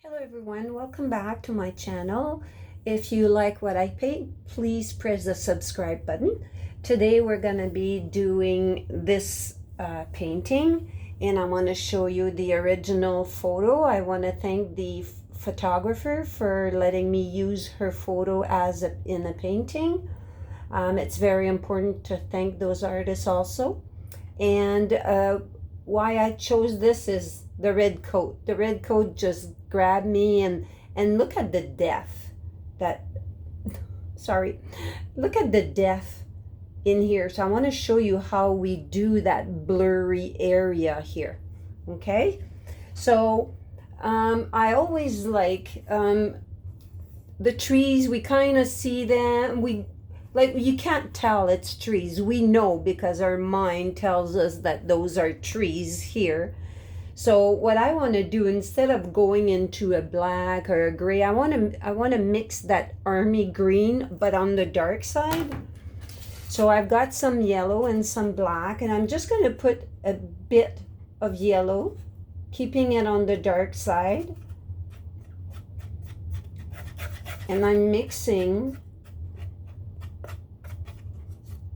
Hello everyone, welcome back to my channel. If you like what I paint, please press the subscribe button. Today we're going to be doing this painting, and I want to show you the original photo. I want to thank the photographer for letting me use her photo in a painting. It's very important to thank those artists also. And why I chose this is the red coat. The red coat just grabbed me, and look at the depth that sorry, look at the depth in here. So I want to show you how we do that blurry area here. Okay, so I always like the trees. We kind of see them. You can't tell it's trees. We know because our mind tells us that those are trees here. So what I want to do, instead of going into a black or a gray, I want to mix that army green, but on the dark side. So I've got some yellow and some black, and I'm just going to put a bit of yellow, keeping it on the dark side. And I'm mixing.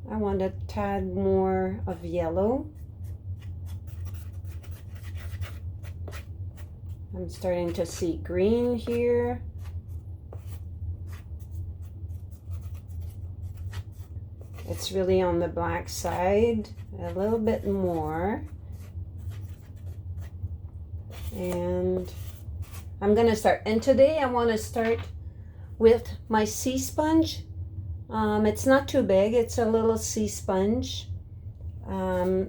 I want a tad more of yellow. I'm starting to see green here. It's really on the black side, a little bit more. And I'm going to start. And today I want to start with my sea sponge. It's not too big. It's a little sea sponge. We're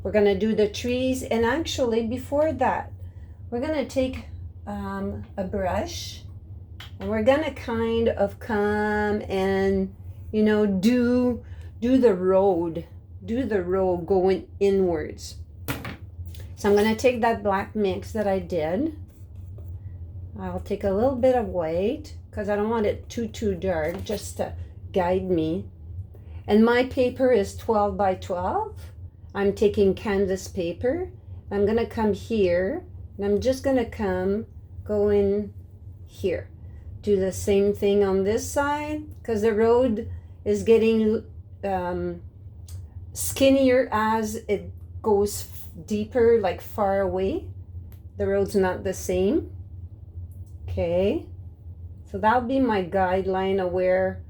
going to do the trees. And actually, before that, we're going to take a brush, and we're going to kind of come and, do the road going inwards. So I'm going to take that black mix that I did. I'll take a little bit of white because I don't want it too dark, just to guide me. And my paper is 12 by 12. I'm taking canvas paper. I'm going to come here. And I'm just going to go in here. Do the same thing on this side, because the road is getting skinnier as it goes deeper, like far away. The road's not the same. Okay. So that'll be my guideline of where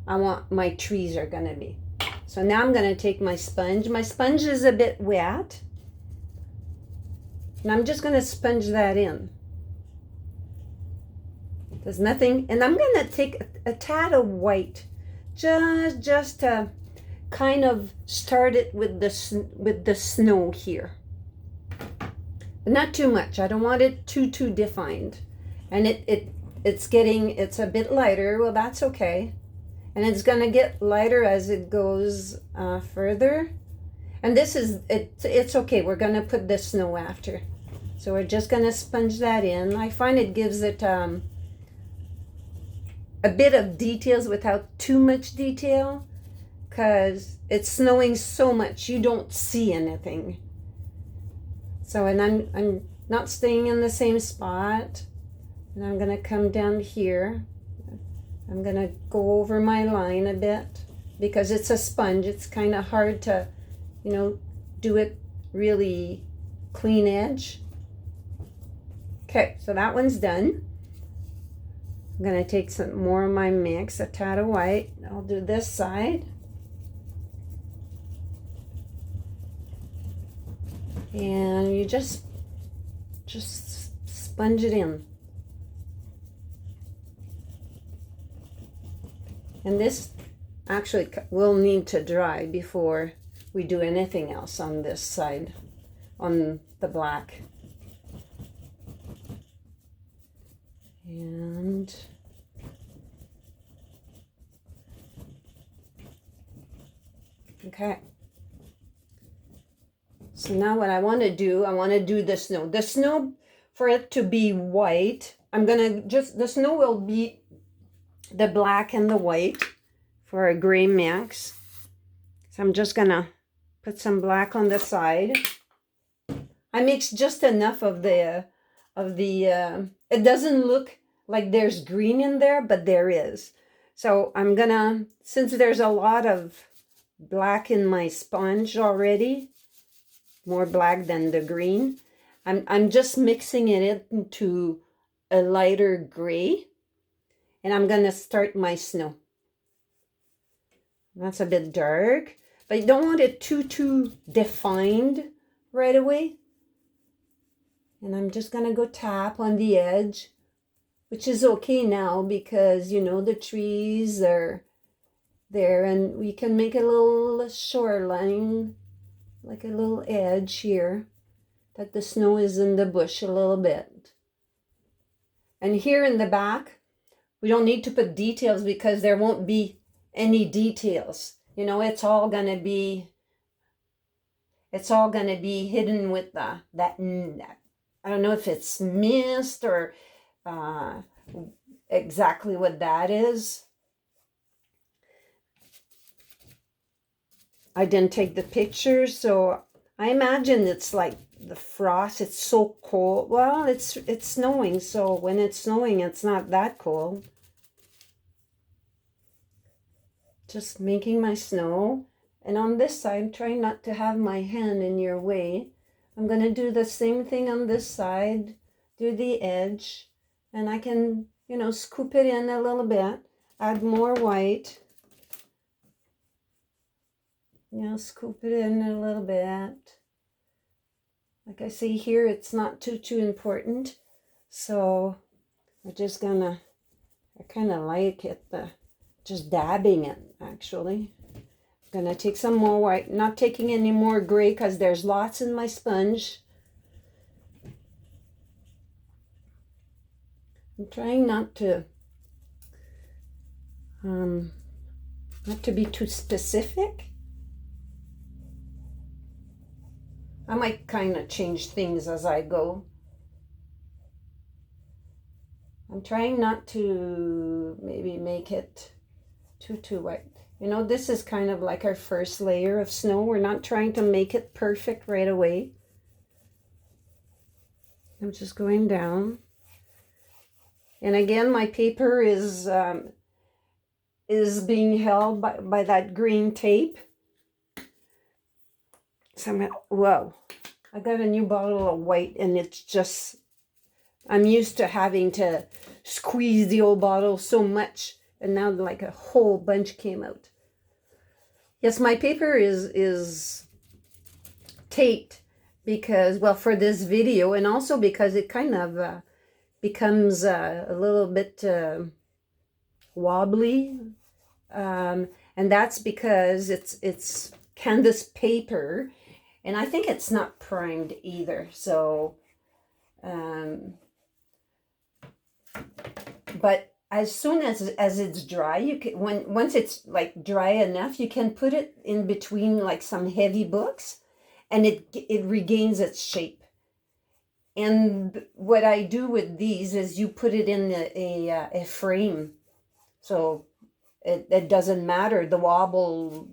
I want my trees are going to be. So now I'm going to take my sponge. My sponge is a bit wet. And I'm just going to sponge that in. There's nothing. And I'm going to take a tad of white. Just to kind of start it with the snow here. But not too much. I don't want it too defined. And it's a bit lighter. Well, that's okay. And it's going to get lighter as it goes further. And it's okay. We're going to put the snow after. So we're just going to sponge that in. I find it gives it a bit of details without too much detail, because it's snowing so much you don't see anything. So, and I'm not staying in the same spot. And I'm going to come down here. I'm going to go over my line a bit because it's a sponge. It's kind of hard to, do it really clean edge. Okay, so that one's done. I'm going to take some more of my mix, a tad of white. I'll do this side. And you just sponge it in. And this actually will need to dry before we do anything else on this side, on the black. And okay. So now what I want to do the snow. The snow, for it to be white, the snow will be the black and the white for a gray mix. So I'm just going to put some black on the side. I mixed just enough of the It doesn't look like there's green in there, but there is. So I'm gonna, since there's a lot of black in my sponge already, more black than the green, I'm just mixing it into a lighter gray, and I'm gonna start my snow. That's a bit dark, but you don't want it too defined right away. And I'm just gonna go tap on the edge, which is okay now because, you know, the trees are there and we can make a little shoreline, like a little edge here, that the snow is in the bush a little bit. And here in the back, we don't need to put details because there won't be any details. You know, it's all gonna be hidden with that I don't know if it's mist or exactly what that is. I didn't take the pictures, so I imagine it's like the frost. It's so cold. Well, it's snowing, so when it's snowing, it's not that cold. Just making my snow. And on this side, trying not to have my hand in your way. I'm going to do the same thing on this side, do the edge, and I can, you know, scoop it in a little bit, add more white. You know, scoop it in a little bit. Like I say here, it's not too important. So we're just gonna, I kind of like it, just dabbing it actually. Gonna take some more white, not taking any more gray because there's lots in my sponge. I'm trying not to be too specific. I might kind of change things as I go. I'm trying not to maybe make it too white. You know, this is kind of like our first layer of snow. We're not trying to make it perfect right away. I'm just going down. And again, my paper is being held by that green tape. So whoa, I got a new bottle of white and it's just, I'm used to having to squeeze the old bottle so much. And now like a whole bunch came out. Yes, my paper is taped because, well, for this video, and also because it kind of becomes a little bit wobbly. And that's because it's canvas paper, and I think it's not primed either. So, but as soon as it's dry, you can, once it's like dry enough, you can put it in between like some heavy books, and it regains its shape. And what I do with these is you put it in a frame, so it doesn't matter. The wobble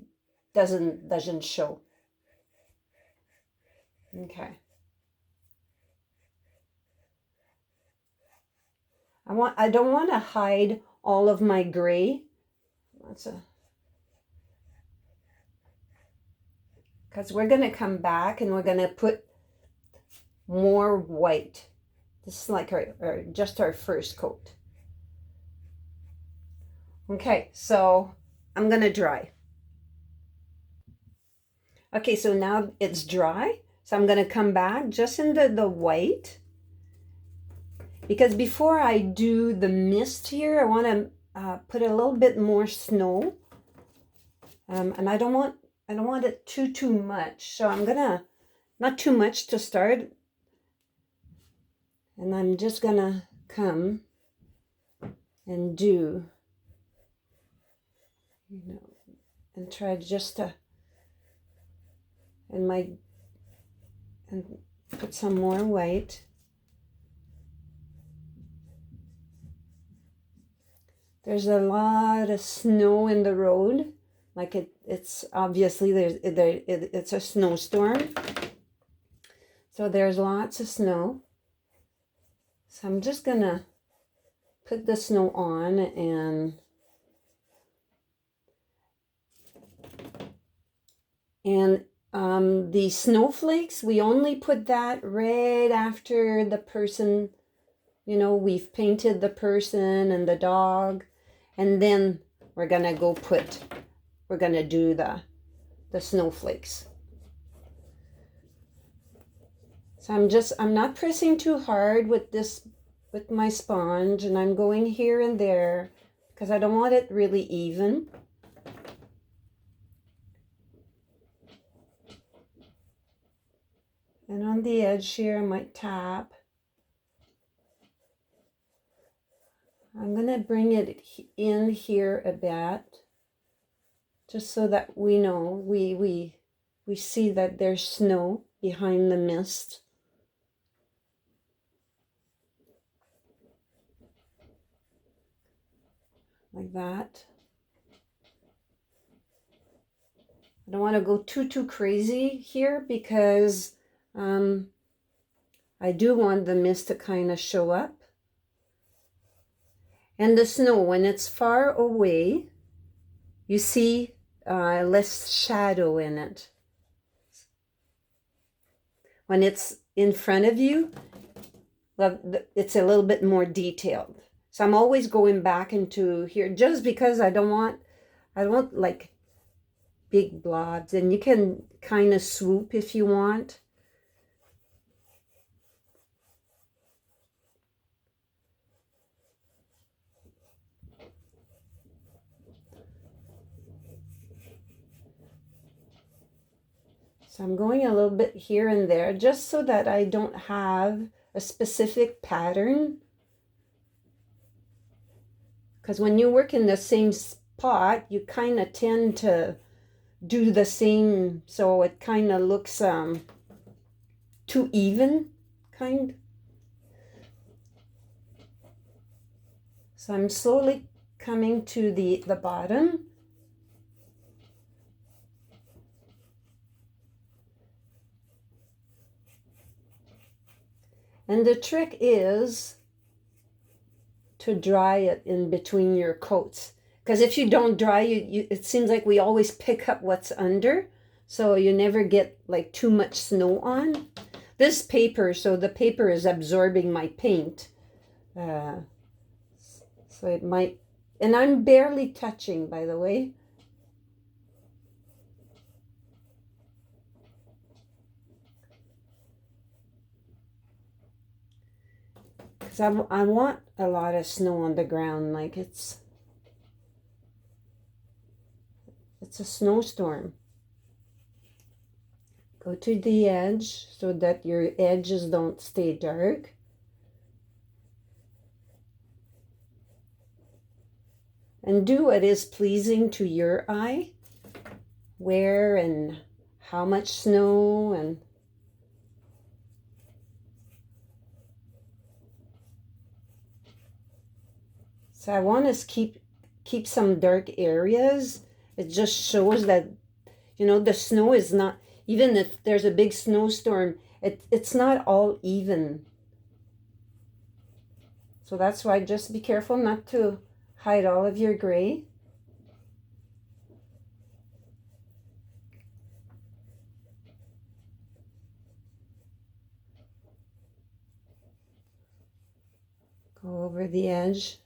doesn't show. Okay. I don't want to hide all of my gray. Because we're going to come back and we're going to put more white. This is like just our first coat. Okay, so I'm going to dry. Okay, so now it's dry. So I'm going to come back just into the white. Because before I do the mist here, I want to put a little bit more snow. And I don't want it too much. So I'm gonna, not too much to start. And I'm just gonna come and do, you know, and try just to, and put some more white. There's a lot of snow in the road. Like it's obviously it's a snowstorm. So there's lots of snow. So I'm just gonna put the snow on, and the snowflakes, we only put that right after the person, you know, we've painted the person and the dog, and then we're gonna do the snowflakes. So I'm not pressing too hard with my sponge, and I'm going here and there because I don't want it really even. And on the edge here, I might tap. I'm gonna bring it in here a bit, just so that we know, we see that there's snow behind the mist. Like that. I don't want to go too crazy here because I do want the mist to kind of show up. And the snow, when it's far away, you see less shadow in it. When it's in front of you, it's a little bit more detailed. So I'm always going back into here just because I don't want like big blobs, and you can kind of swoop if you want. So I'm going a little bit here and there just so that I don't have a specific pattern. Because when you work in the same spot, you kind of tend to do the same, so it kind of looks too even, kind. So I'm slowly coming to the bottom. And the trick is to dry it in between your coats. Because if you don't dry, it seems like we always pick up what's under. So you never get like too much snow on. This paper, so the paper is absorbing my paint. So it might, and I'm barely touching, by the way. Because I want a lot of snow on the ground, like it's a snowstorm. Go to the edge so that your edges don't stay dark. And do what is pleasing to your eye. Where and how much snow, and so I want to keep some dark areas. It just shows that, you know, the snow is not, even if there's a big snowstorm, it's not all even. So that's why just be careful not to hide all of your gray. Go over the edge.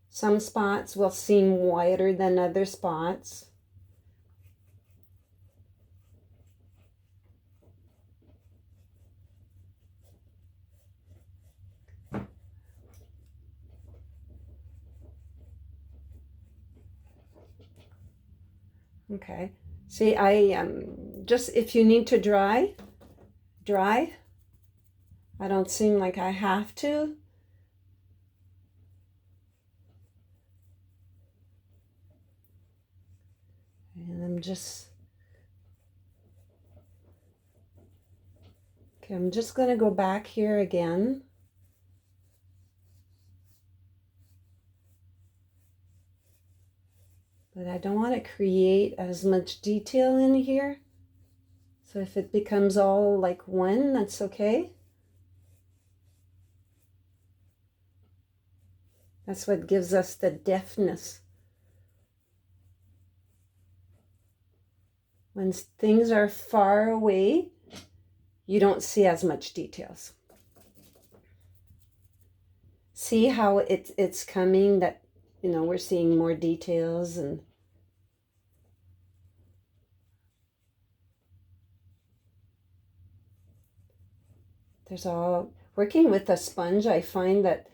Some spots will seem whiter than other spots. Okay. See, I just, if you need to dry. I don't seem like I have to. And I'm just, okay, I'm just going to go back here again. But I don't want to create as much detail in here. So if it becomes all like one, that's okay. That's what gives us the deftness. When things are far away, you don't see as much details. See how it's coming, that, you know, we're seeing more details. And there's all, working with a sponge, I find that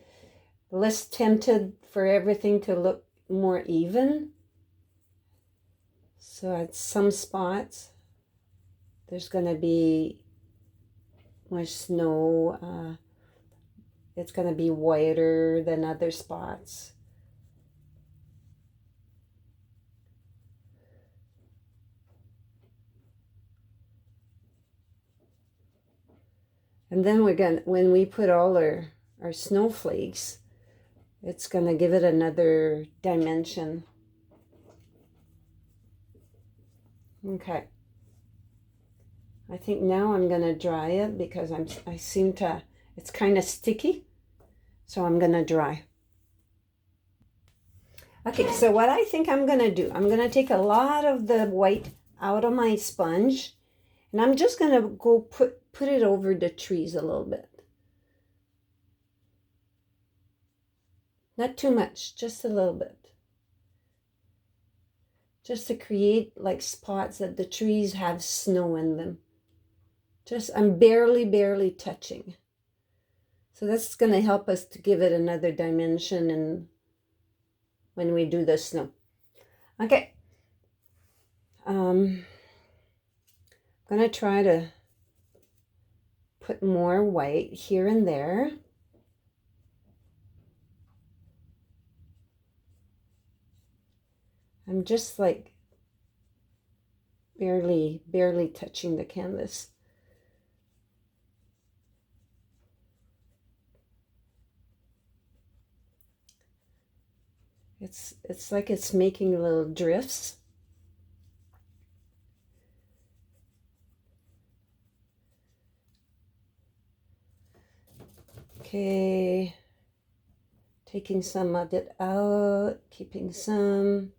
less tempted for everything to look more even. So at some spots, there's going to be more snow. It's going to be whiter than other spots. And then when we put all our snowflakes, it's going to give it another dimension. Okay. I think now I'm going to dry it because it's kind of sticky. So I'm going to dry. Okay, so what I think I'm going to do, I'm going to take a lot of the white out of my sponge, and I'm just going to go put it over the trees a little bit. Not too much, just a little bit. Just to create like spots that the trees have snow in them. I'm barely touching. So that's going to help us to give it another dimension and when we do the snow. Okay. I'm going to try to put more white here and there. I'm just like barely touching the canvas. It's like it's making little drifts. Okay, taking some of it out, keeping some.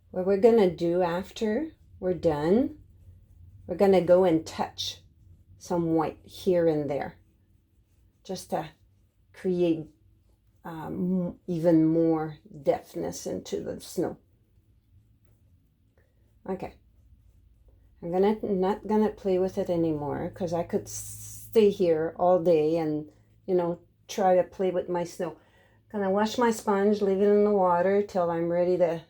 What we're gonna do after we're done, we're gonna go and touch some white here and there, just to create even more depthness into the snow. Okay. I'm not gonna play with it anymore because I could stay here all day and, you know, try to play with my snow. Gonna wash my sponge, leave it in the water till I'm ready to.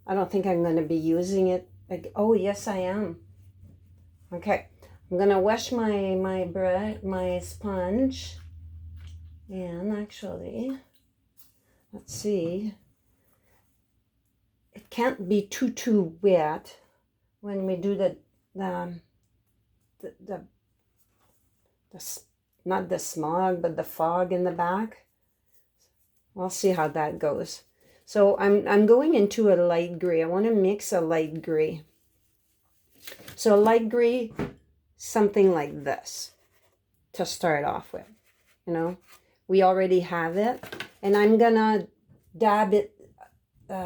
I don't think I'm gonna be using it. Like, oh yes, I am. Okay, I'm gonna wash my sponge, and actually, let's see. It can't be too wet when we do the not the smog, but the fog in the back. We'll see how that goes. So I'm going into a light gray. I want to mix a light gray. So a light gray, something like this to start off with. You know, we already have it, and I'm gonna dab it,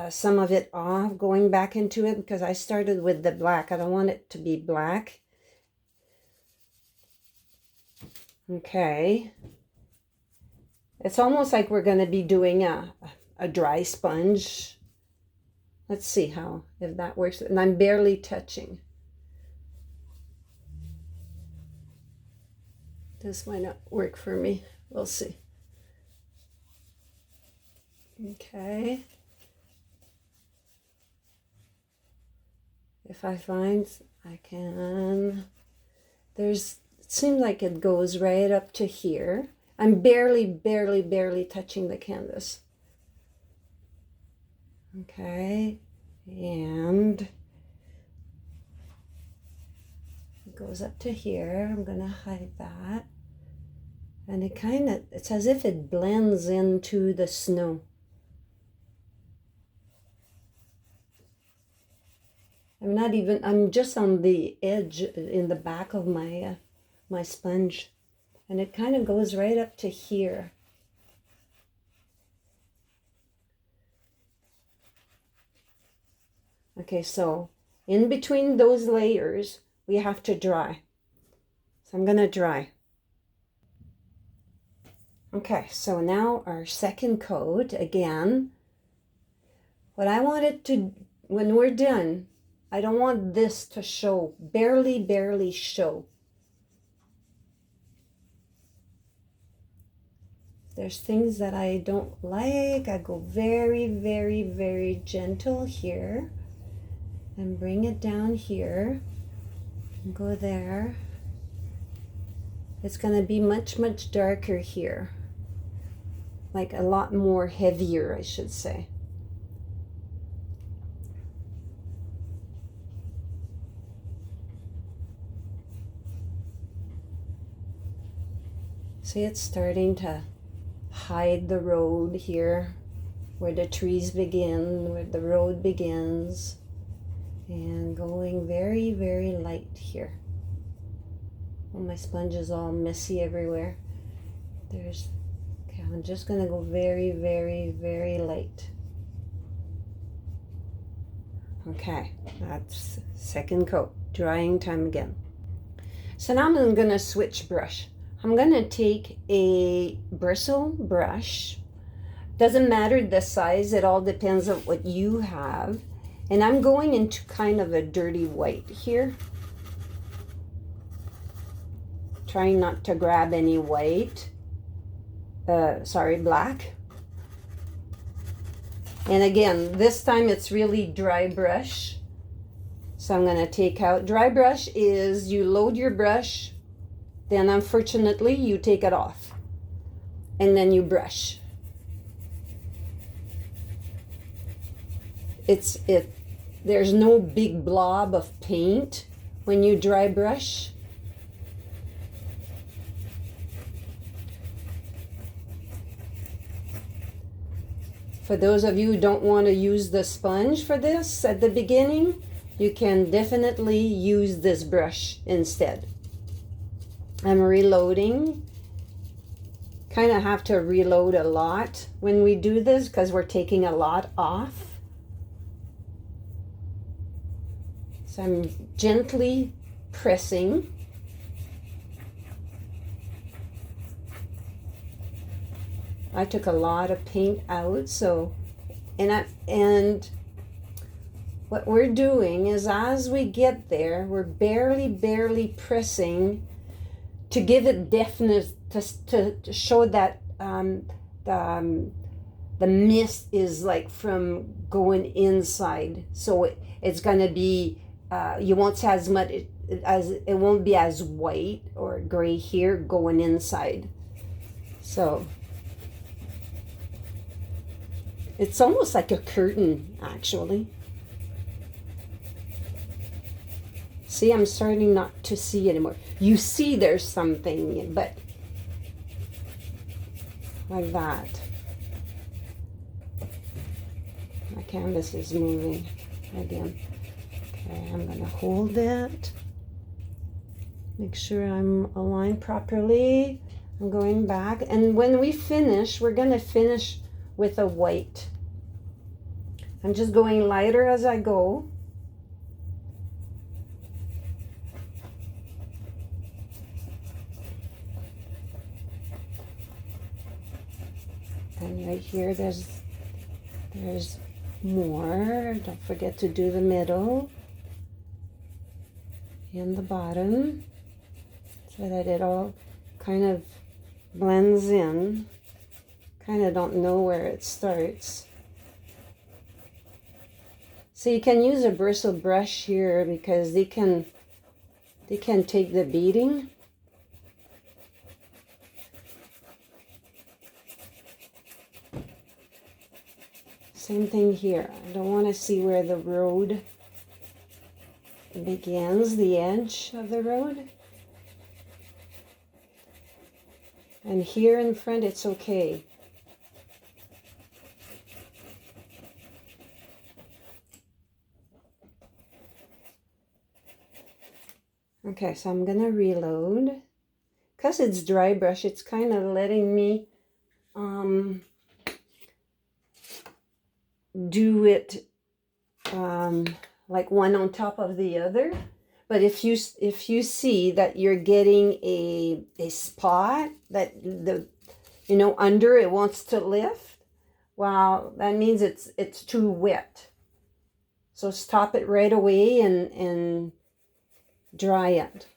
some of it off, going back into it because I started with the black. I don't want it to be black. Okay. It's almost like we're going to be doing a dry sponge. Let's see if that works. And I'm barely touching. This might not work for me. We'll see. Okay. If I find I can, it seems like it goes right up to here. I'm barely touching the canvas. Okay, and it goes up to here. I'm gonna hide that. And it's as if it blends into the snow. I'm just on the edge in the back of my my sponge, and it kind of goes right up to here. Okay, so in between those layers, we have to dry. So I'm gonna dry. Okay, so now our second coat again. What I want it to, when we're done, I don't want this to show, barely show. There's things that I don't like. I go very gentle here and bring it down here and go there. It's going to be much darker here, like a lot more heavier, I should say. See, it's starting to hide the road here, where the trees begin, where the road begins, and going very light here. Oh, my sponge is all messy everywhere. Okay, I'm just gonna go very light. Okay, that's second coat, drying time again. So now I'm gonna switch brush. I'm gonna take a bristle brush. Doesn't matter the size, it all depends on what you have. And I'm going into kind of a dirty white here. Trying not to grab any white. Black. And again, this time it's really dry brush. So I'm gonna take out, dry brush is you load your brush, then unfortunately you take it off and then you brush. There's no big blob of paint when you dry brush. For those of you who don't want to use the sponge for this at the beginning, you can definitely use this brush instead. I'm reloading. Kind of have to reload a lot when we do this because we're taking a lot off. So I'm gently pressing. I took a lot of paint out, so and what we're doing is as we get there, we're barely pressing to give it definite, to show that the mist is like from going inside. So it's going to be, you won't see as much, it won't be as white or gray here going inside. So it's almost like a curtain, actually. See, I'm starting not to see anymore. You see there's something, but like that. My canvas is moving again. Okay, I'm gonna hold it. Make sure I'm aligned properly. I'm going back. And when we finish, we're gonna finish with a white. I'm just going lighter as I go. And right here, there's more. Don't forget to do the middle and the bottom so that it all kind of blends in. Kind of don't know where it starts. So you can use a bristle brush here because they can take the beating. Same thing here. I don't want to see where the road begins, the edge of the road. And here in front, it's okay. Okay, so I'm gonna reload. Because it's dry brush, it's kind of letting me do it like one on top of the other. But if you see that you're getting a spot that the under it wants to lift, well, that means it's too wet. So stop it right away and dry it.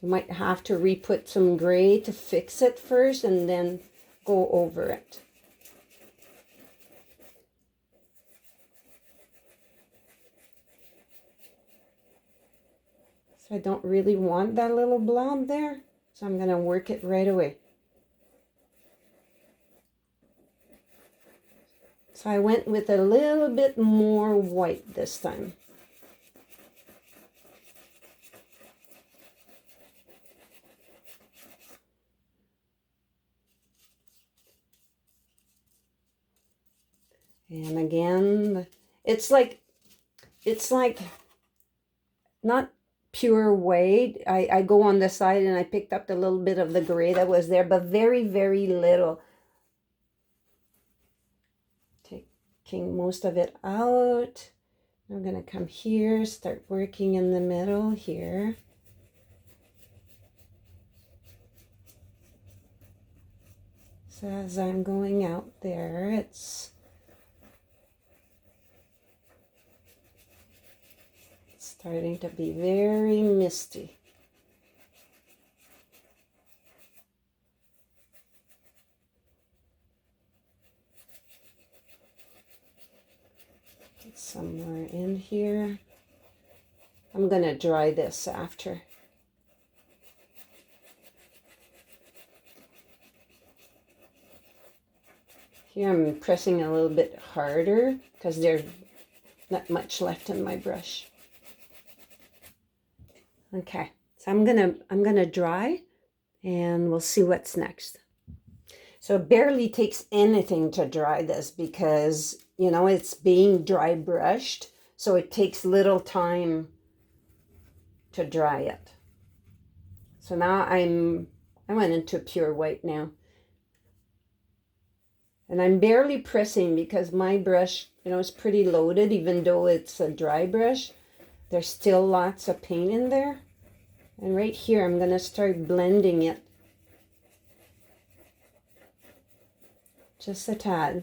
You might have to re-put some gray to fix it first and then go over it. So I don't really want that little blob there, so I'm going to work it right away. So I went with a little bit more white this time. And again, it's like not pure white. I go on the side and I picked up the little bit of the gray that was there, but very, very little. Taking most of it out. I'm going to come here, start working in the middle here. So as I'm going out there, it's starting to be very misty. It's somewhere in here. I'm going to dry this after. Here I'm pressing a little bit harder because there's not much left in my brush. Okay, so I'm gonna dry and we'll see what's next. So it barely takes anything to dry this because it's being dry brushed, so it takes little time to dry it. So now I went into pure white now. And I'm barely pressing because my brush, is pretty loaded. Even though it's a dry brush, there's still lots of paint in there. And right here, I'm going to start blending it. Just a tad.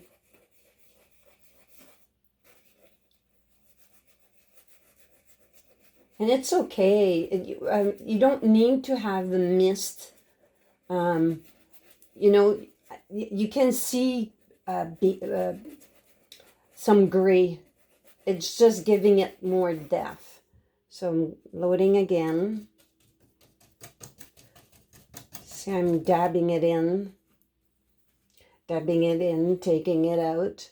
And it's okay. You don't need to have the mist. You can see some gray. It's just giving it more depth. So I'm loading again. See, I'm dabbing it in, taking it out.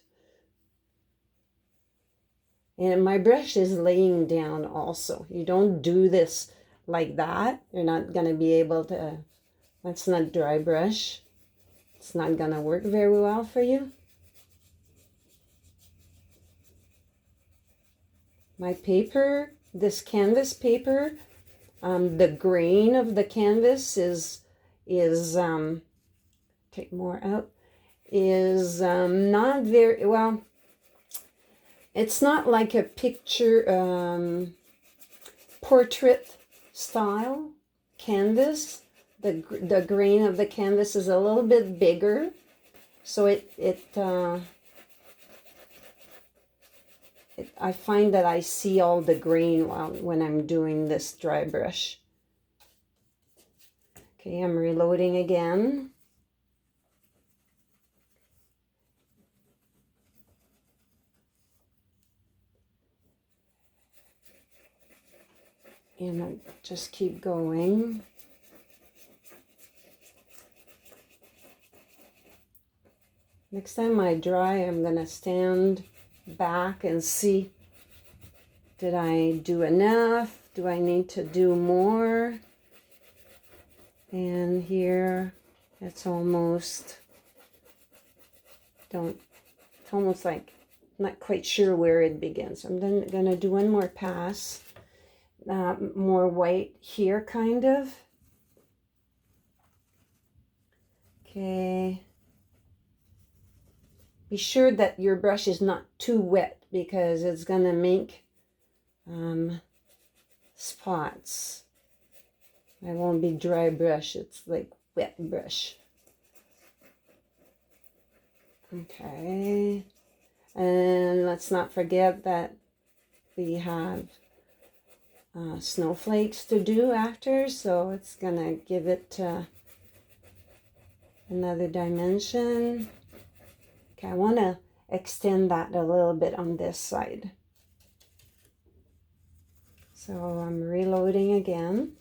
And my brush is laying down also. You don't do this like that. You're not going to be able to, that's not dry brush. It's not going to work very well for you. My paper, this canvas paper, the grain of the canvas is take more out, is not very, well, it's not like a picture, portrait style canvas. The grain of the canvas is a little bit bigger, so I find that I see all the grain when I'm doing this dry brush. Okay, I'm reloading again. And I just keep going. Next time I dry, I'm going to stand back and see, did I do enough? Do I need to do more? And here, it's almost, it's almost like, I'm not quite sure where it begins. I'm then going to do one more pass. more white here, kind of. Okay. Be sure that your brush is not too wet because it's gonna make spots. It won't be dry brush, it's like wet brush. Okay. And let's not forget that we have snowflakes to do after, so it's gonna give it another dimension. Okay, I want to extend that a little bit on this side. So I'm reloading again.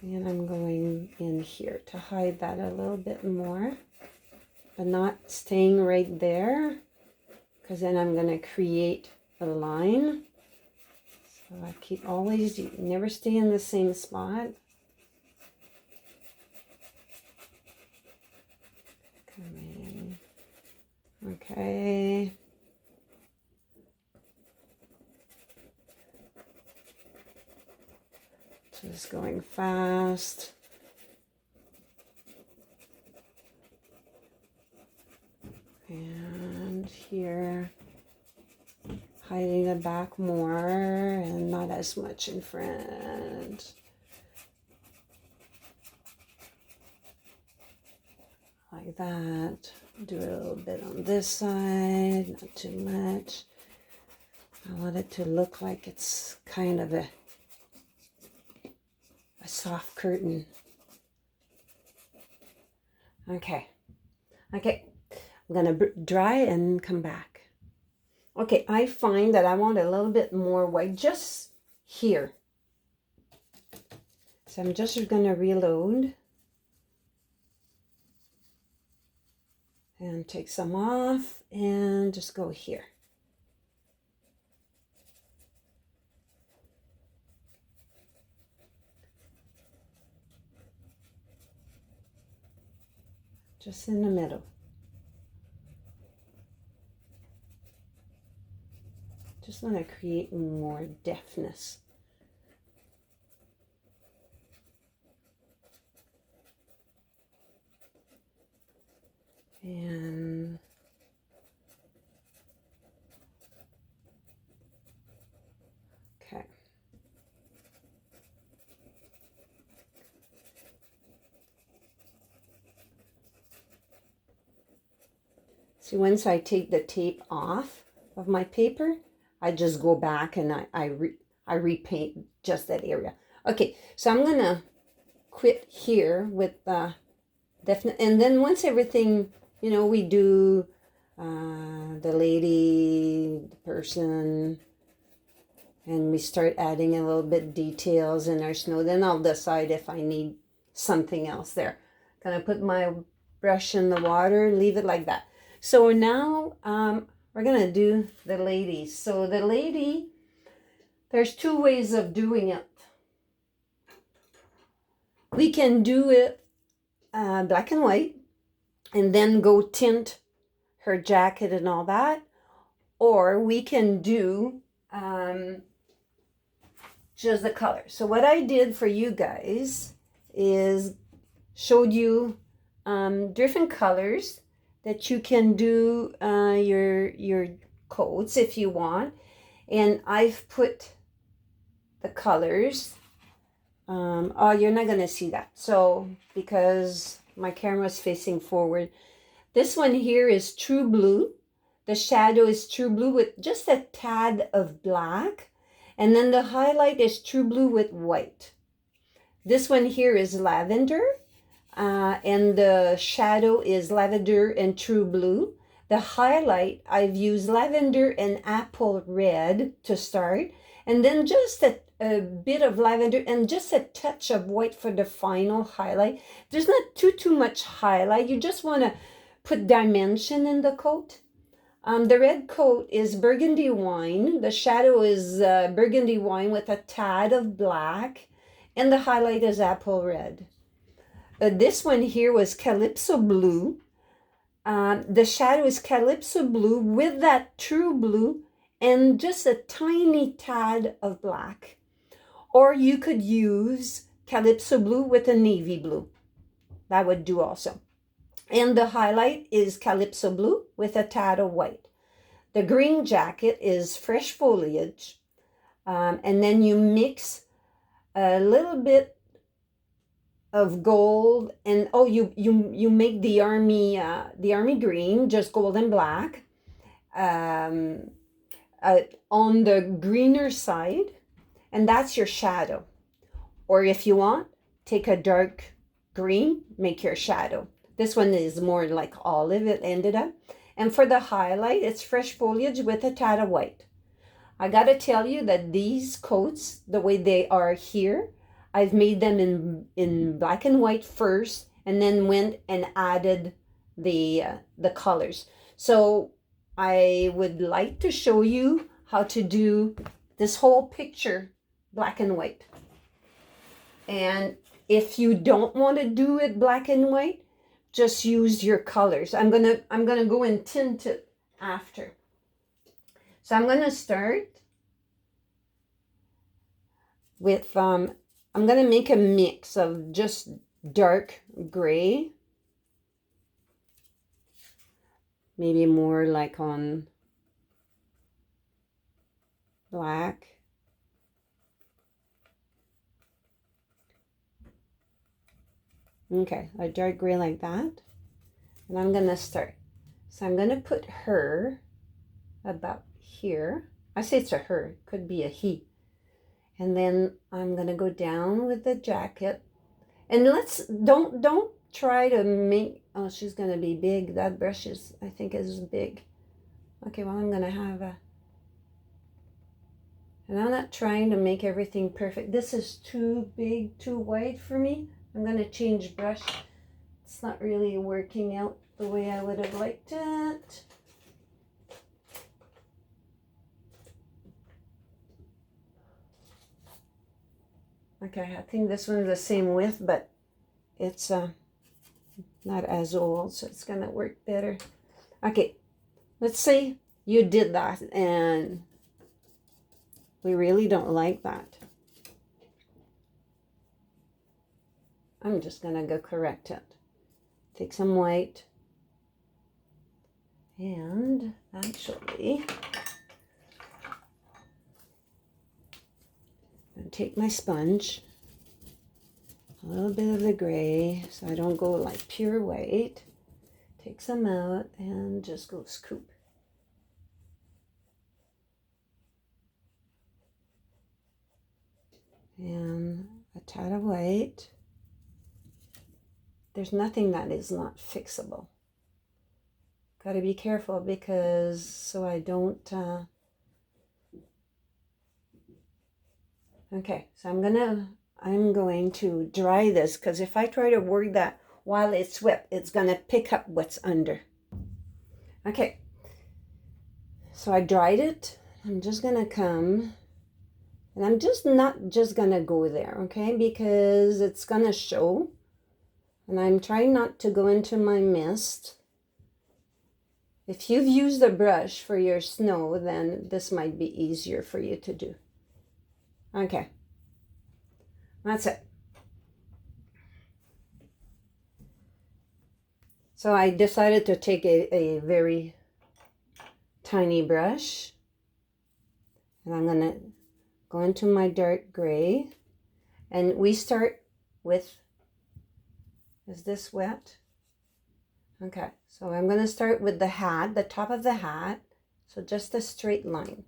And I'm going in here to hide that a little bit more, but not staying right there, because then I'm going to create a line. So I keep always, you never stay in the same spot. Come in. Okay. Just going fast. And here, hiding the back more and not as much in front. Like that. Do a little bit on this side, not too much. I want it to look like it's kind of a soft curtain. Okay. Okay. I'm going to dry and come back. Okay, I find that I want a little bit more white just here. So I'm just going to reload. And take some off and just go here. Just in the middle. Just want to create more deftness. And okay. See, once I take the tape off of my paper, I just go back and I repaint just that area. Okay, so I'm gonna quit here with definite, and then once everything, you know, we do the lady, the person, and we start adding a little bit details in our snow, then I'll decide if I need something else there. Gonna put my brush in the water, leave it like that. So now we're gonna do the lady. So the lady, there's two ways of doing it. We can do it black and white and then go tint her jacket and all that, or we can do just the color. So what I did for you guys is showed you different colors that you can do your coats if you want, and I've put the colors. Oh, you're not gonna see that, so because my camera's facing forward. This one here is true blue. The shadow is true blue with just a tad of black, and then the highlight is true blue with white. This one here is lavender, and the shadow is lavender and true blue. The highlight, I've used lavender and apple red to start, and then just a bit of lavender and just a touch of white for the final highlight. There's not too much highlight. You just want to put dimension in the coat. The red coat is burgundy wine. The shadow is burgundy wine with a tad of black, and the highlight is apple red. This one here was calypso blue. The shadow is calypso blue with that true blue and just a tiny tad of black. Or you could use Calypso blue with a navy blue. That would do also. And the highlight is Calypso blue with a tad of white. The green jacket is fresh foliage. And then you mix a little bit of gold, and you make the army green, just gold and black, on the greener side, and that's your shadow. Or if you want, take a dark green, make your shadow. This one is more like olive, it ended up. And for the highlight, it's fresh foliage with a tad of white. I gotta tell you that these coats, the way they are here, I've made them in black and white first, and then went and added the colors. So I would like to show you how to do this whole picture black and white. And if you don't want to do it black and white, just use your colors. I'm gonna go and tint it after. So I'm gonna start with I'm gonna make a mix of just dark gray, maybe more like on black. Okay, a dark gray like that. And I'm gonna start. So I'm gonna put her about here. I say it's a her, it could be a he. And then I'm gonna go down with the jacket. And don't try to make, oh, she's gonna be big. That brush is, I think, is big. Okay, well, I'm gonna have a, and I'm not trying to make everything perfect. This is too big, too wide for me. I'm gonna change brush. It's not really working out the way I would have liked it. Okay, I think this one's the same width, but it's not as old, so it's gonna work better. Okay, let's say you did that and we really don't like that. I'm just gonna go correct it. Take some white and actually and take my sponge, a little bit of the gray so I don't go like pure white. Take some out and just go scoop. And a tad of white. There's nothing that is not fixable. Got to be careful because so I don't okay, so I'm going to dry this, because if I try to work that while it's wet, it's gonna pick up what's under. Okay, so I dried it. I'm just gonna come, and I'm just not just gonna go there, okay, because it's gonna show, and I'm trying not to go into my mist. If you've used a brush for your snow, then this might be easier for you to do. Okay, that's it. So I decided to take a very tiny brush, and I'm gonna go into my dark gray, and we start with, is this wet? Okay, so I'm gonna start with the hat, the top of the hat, so just a straight line.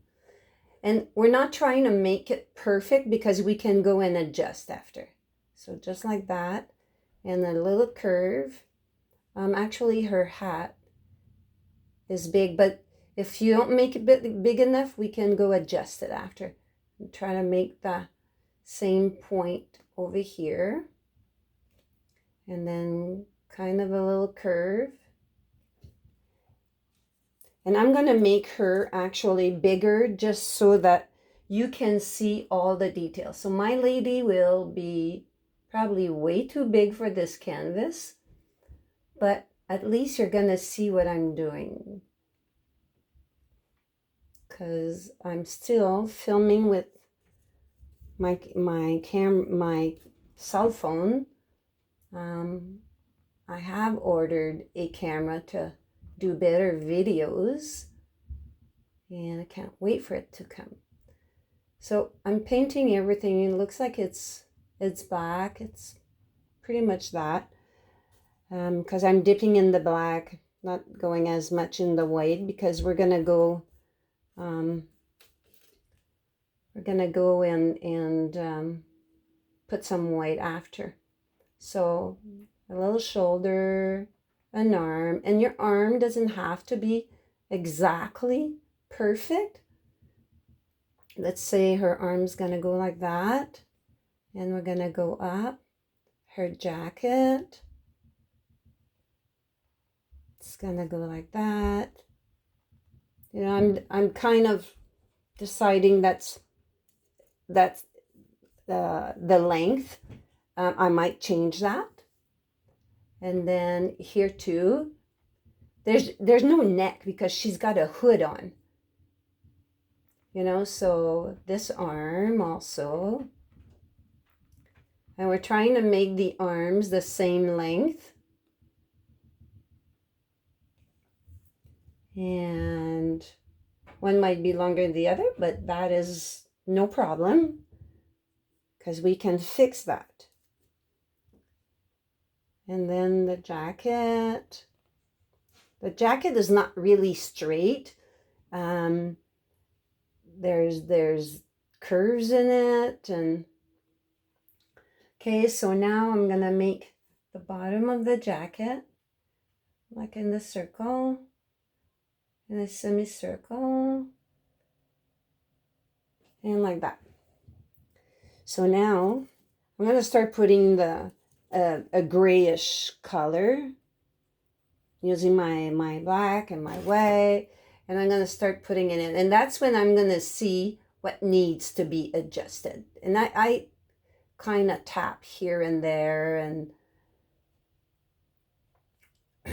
And we're not trying to make it perfect because we can go and adjust after. So just like that, and a little curve. Actually her hat is big, but if you don't make it big enough, we can go adjust it after. And try to make the same point over here. And then kind of a little curve. And I'm going to make her actually bigger just so that you can see all the details. So my lady will be probably way too big for this canvas, but at least you're going to see what I'm doing. because I'm still filming with my cell phone. I have ordered a camera to do better videos, and I can't wait for it to come. So I'm painting everything. It looks like it's black. It's pretty much that, because I'm dipping in the black, not going as much in the white, because we're gonna go and put some white after. So a little shoulder, an arm, and your arm doesn't have to be exactly perfect. Let's say her arm's gonna go like that, and we're gonna go up. Her jacket, it's gonna go like that. You know, I'm kind of deciding that's the length. I might change that. And then here too, there's no neck because she's got a hood on. You know, so this arm also. And we're trying to make the arms the same length. And one might be longer than the other, but that is no problem, because we can fix that. And then the jacket. The jacket is not really straight. There's curves in it. And okay, so now I'm gonna make the bottom of the jacket like in the circle, in a semicircle, and like that. So now I'm gonna start putting the a grayish color using my black and my white, and I'm gonna start putting it in, and that's when I'm gonna see what needs to be adjusted. And I kind of tap here and there and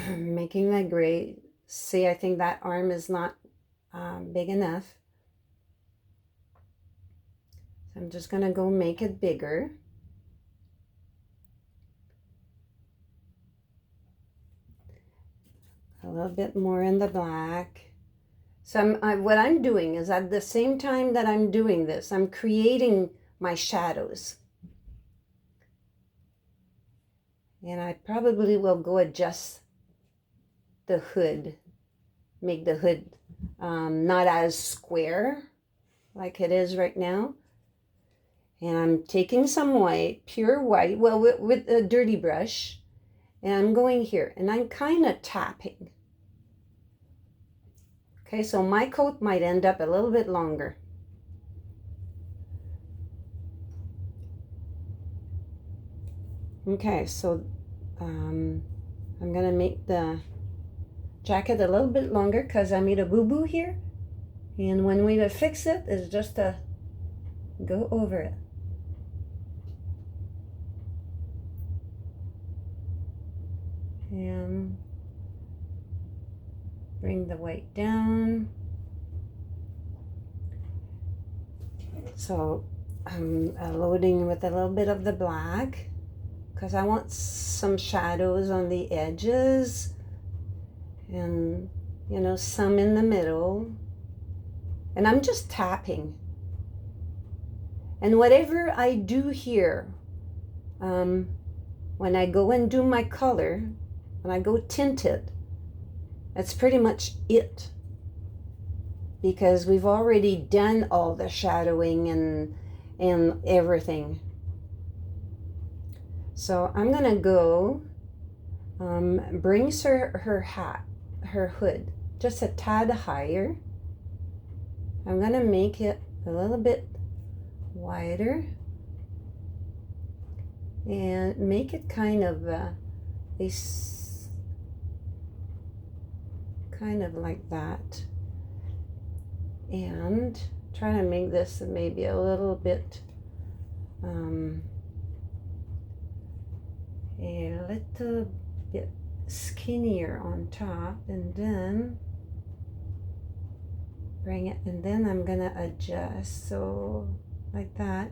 making that gray. See, I think that arm is not big enough. So I'm just gonna go make it bigger. A little bit more in the black. So what I'm doing is, at the same time that I'm doing this, I'm creating my shadows. And I probably will go adjust the hood, make the hood not as square like it is right now. And I'm taking some white, pure white, well, with a dirty brush, and I'm going here, and I'm kind of tapping. Okay, so my coat might end up a little bit longer. Okay, so I'm gonna make the jacket a little bit longer because I made a boo-boo here. And one way to fix it is just to go over it. And bring the white down. So I'm loading with a little bit of the black because I want some shadows on the edges, and you know, some in the middle. And I'm just tapping. And whatever I do here, when I go and do my color, when I go tint it, that's pretty much it. Because we've already done all the shadowing and everything. So I'm gonna go bring her hat, her hood, just a tad higher. I'm gonna make it a little bit wider and make it kind of kind of like that, and try to make this maybe a little bit skinnier on top, and then bring it, and then I'm gonna adjust, so like that.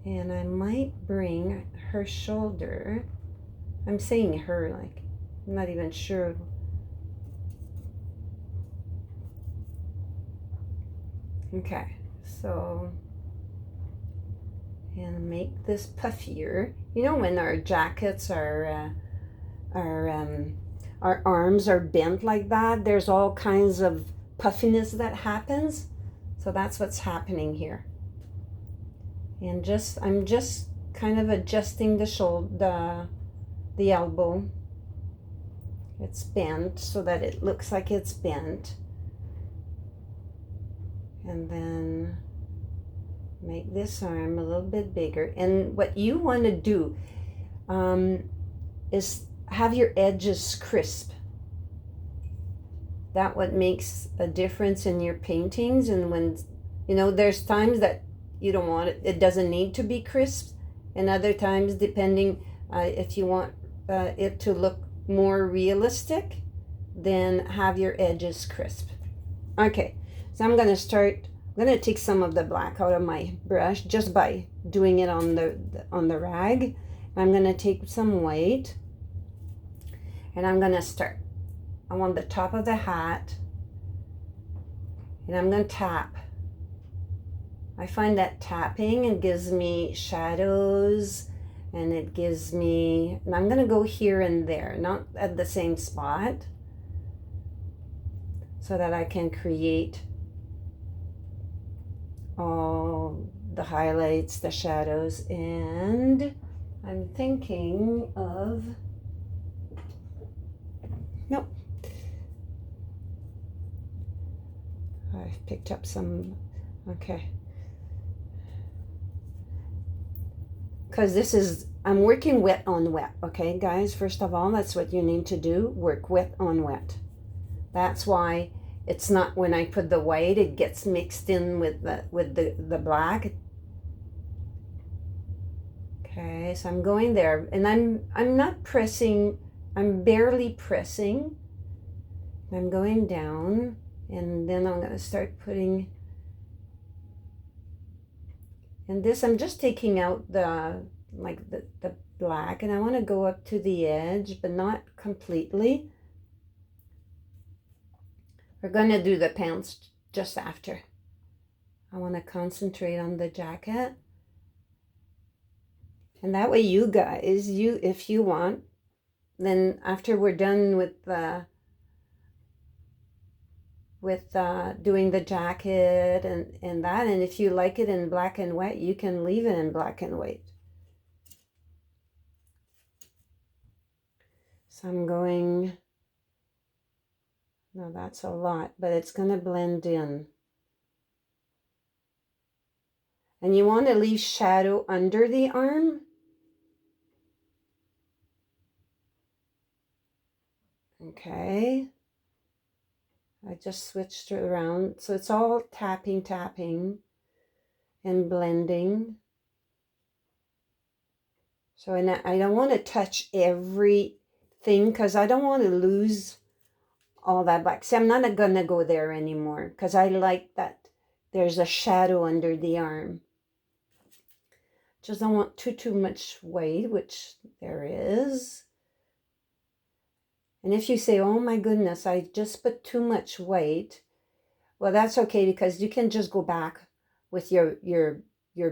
And I might bring her shoulder. I'm saying her, like, I'm not even sure. Okay, so, and make this puffier. You know, when our jackets are, our arms are bent like that, there's all kinds of puffiness that happens. So that's what's happening here. And I'm just kind of adjusting the shoulder, the elbow. It's bent so that it looks like it's bent. And then make this arm a little bit bigger. And what you want to do is have your edges crisp. That what makes a difference in your paintings. And when, you know, there's times that you don't want it, it doesn't need to be crisp. And other times, depending if you want it to look more realistic, then have your edges crisp. Okay, so I'm gonna take some of the black out of my brush just by doing it on the rag. I'm gonna take some white, and I'm gonna start. I want the top of the hat, and I'm gonna tap. I find that tapping, it gives me shadows, and it gives me, and I'm gonna go here and there, not at the same spot, so that I can create all the highlights, the shadows. And I'm thinking of, nope, I've picked up some, okay. Because this is, I'm working wet on wet, okay, guys? First of all, that's what you need to do, work wet on wet. That's why it's not, when I put the white, it gets mixed in with the black. Okay, so I'm going there, and I'm not pressing, I'm barely pressing. I'm going down, and then I'm going to start putting, and this, I'm just taking out the black, and I want to go up to the edge, but not completely. We're going to do the pants just after. I want to concentrate on the jacket. And that way you guys, if you want, then after we're done with doing the jacket and that, and if you like it in black and white, you can leave it in black and white. So I'm going, no, that's a lot, but it's going to blend in. And you want to leave shadow under the arm. Okay. I just switched it around. So it's all tapping and blending. So, and I don't want to touch everything because I don't want to lose all that black. See, I'm not going to go there anymore because I like that there's a shadow under the arm. Just don't want too much white, which there is. And if you say, oh my goodness, I just put too much white, well, that's okay, because you can just go back with your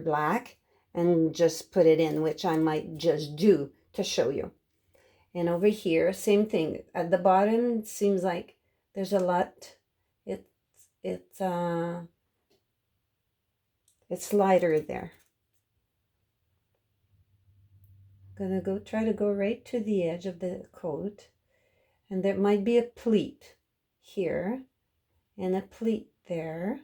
black and just put it in, which I might just do to show you. And over here, same thing. At the bottom, it seems like there's a lot. It's lighter there. I'm gonna try to go right to the edge of the coat. And there might be a pleat here and a pleat there.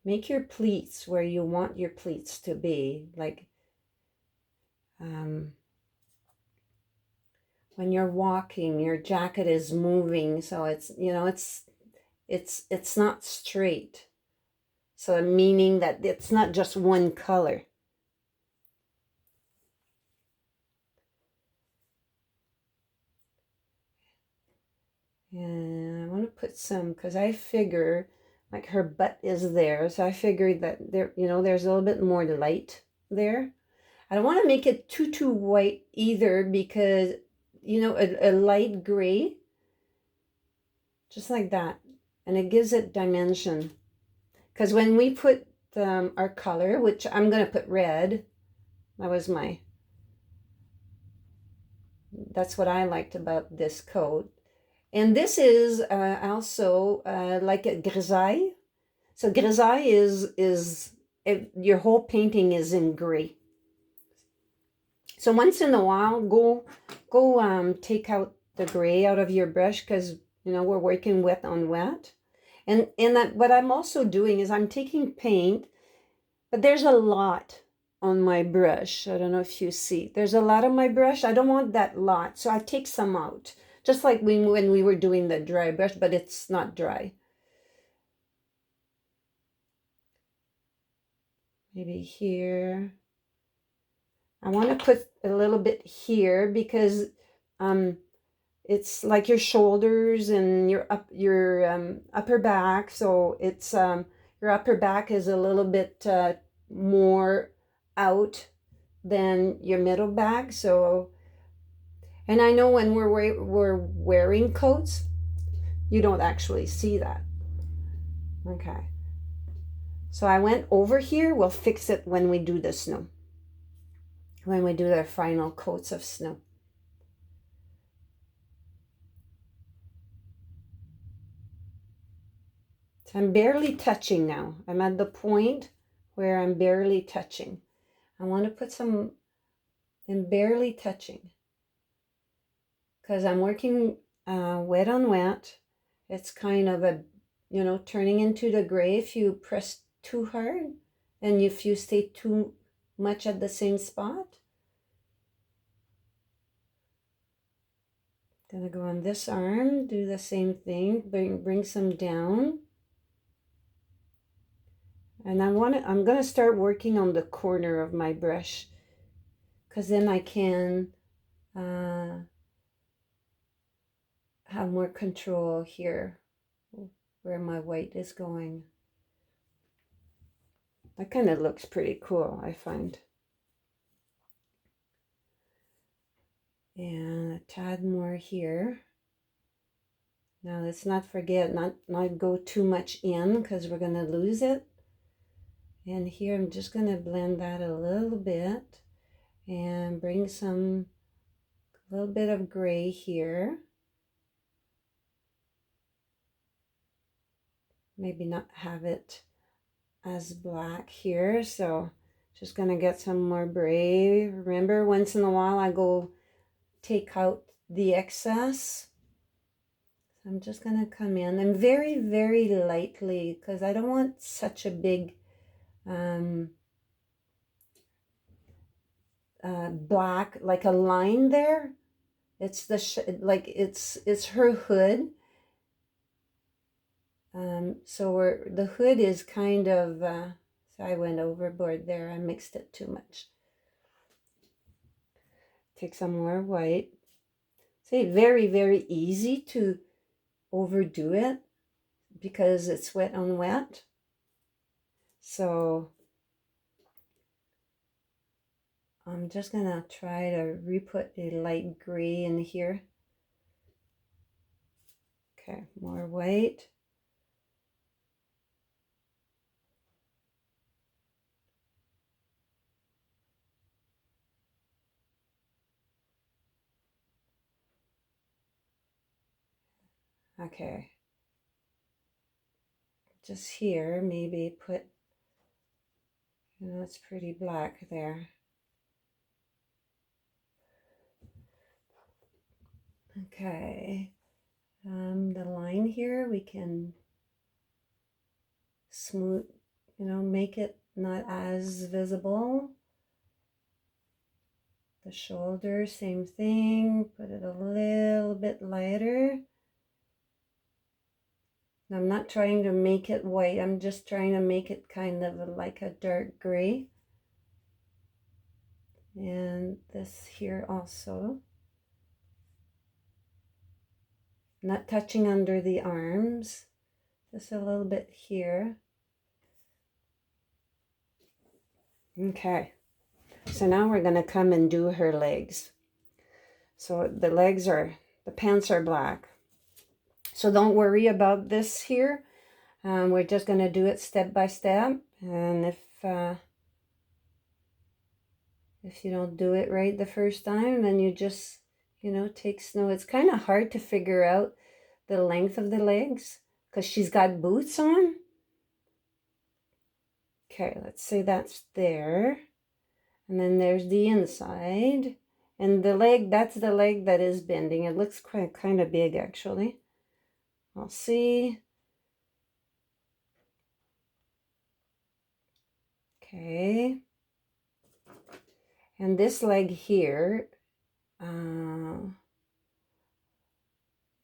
Make your pleats where you want your pleats to be. Like when you're walking, your jacket is moving, so it's, you know, it's not straight. So meaning that it's not just one color. And I want to put some, because I figure like her butt is there. So I figured that there, you know, there's a little bit more light there. I don't want to make it too white either, because, you know, a light gray, just like that. And it gives it dimension. Because when we put our color, which I'm going to put red, that's what I liked about this coat. And this is also like a grisaille. So grisaille is your whole painting is in gray. So once in a while, go take out the gray out of your brush, because you know we're working wet on wet. And that what I'm also doing is I'm taking paint, but there's a lot on my brush. I don't know if you see. There's a lot on my brush. I don't want that lot, so I take some out. Just like when we were doing the dry brush, but it's not dry. Maybe here. I want to put a little bit here because it's like your shoulders and your upper back. So it's your upper back is a little bit more out than your middle back. So, and I know when we're wearing coats, you don't actually see that. Okay. So I went over here. We'll fix it when we do the snow. When we do the final coats of snow. So I'm barely touching now. I'm at the point where I'm barely touching. I want to put some in barely touching, because I'm working wet on wet. It's kind of a, you know, turning into the gray if you press too hard and if you stay too much at the same spot. Gonna go on this arm, do the same thing, bring some down. And I'm gonna start working on the corner of my brush, because then I can have more control here where my white is going. That kind of looks pretty cool, I find. And a tad more here. Now let's not forget, not go too much in, because we're gonna lose it. And here I'm just gonna blend that a little bit and bring a little bit of gray here. Maybe not have it as black here, so just gonna get some more gray. Remember, once in a while I go take out the excess. So I'm just gonna come in and very lightly, because I don't want such a big black, like a line there. It's it's her hood. So the hood is kind of, so I went overboard there. I mixed it too much. Take some more white. See, very easy to overdo it because it's wet on wet. So I'm just gonna try to re-put a light gray in here. Okay, more white. Okay. Just here, maybe put, you know, it's pretty black there. Okay. The line here, we can smooth, you know, make it not as visible. The shoulder, same thing, put it a little bit lighter. I'm not trying to make it white, I'm just trying to make it kind of like a dark gray. And this here also. not touching under the arms, just a little bit here. Okay, so now we're going to come and do her legs. So the pants are black. So don't worry about this here. We're just going to do it step by step. And if you don't do it right the first time, then you just, take snow. It's kind of hard to figure out the length of the legs because she's got boots on. Okay, let's say that's there. And then there's the inside. And the leg, that's the leg that is bending. It looks kind of big, actually. I'll see. Okay. And this leg here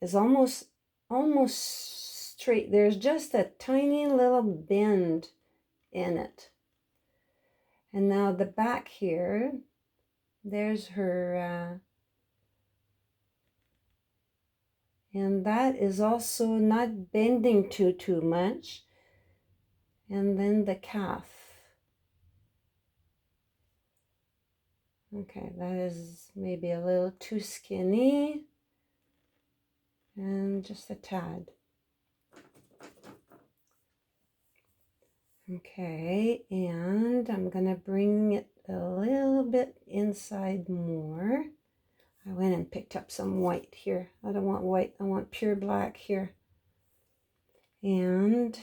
is almost straight. There's just a tiny little bend in it. And now the back here, there's her, and that is also not bending too much. And then the calf. Okay, that is maybe a little too skinny. And just a tad. Okay, and I'm gonna bring it a little bit inside more. I went and picked up some white here. I don't want white, I want pure black here. And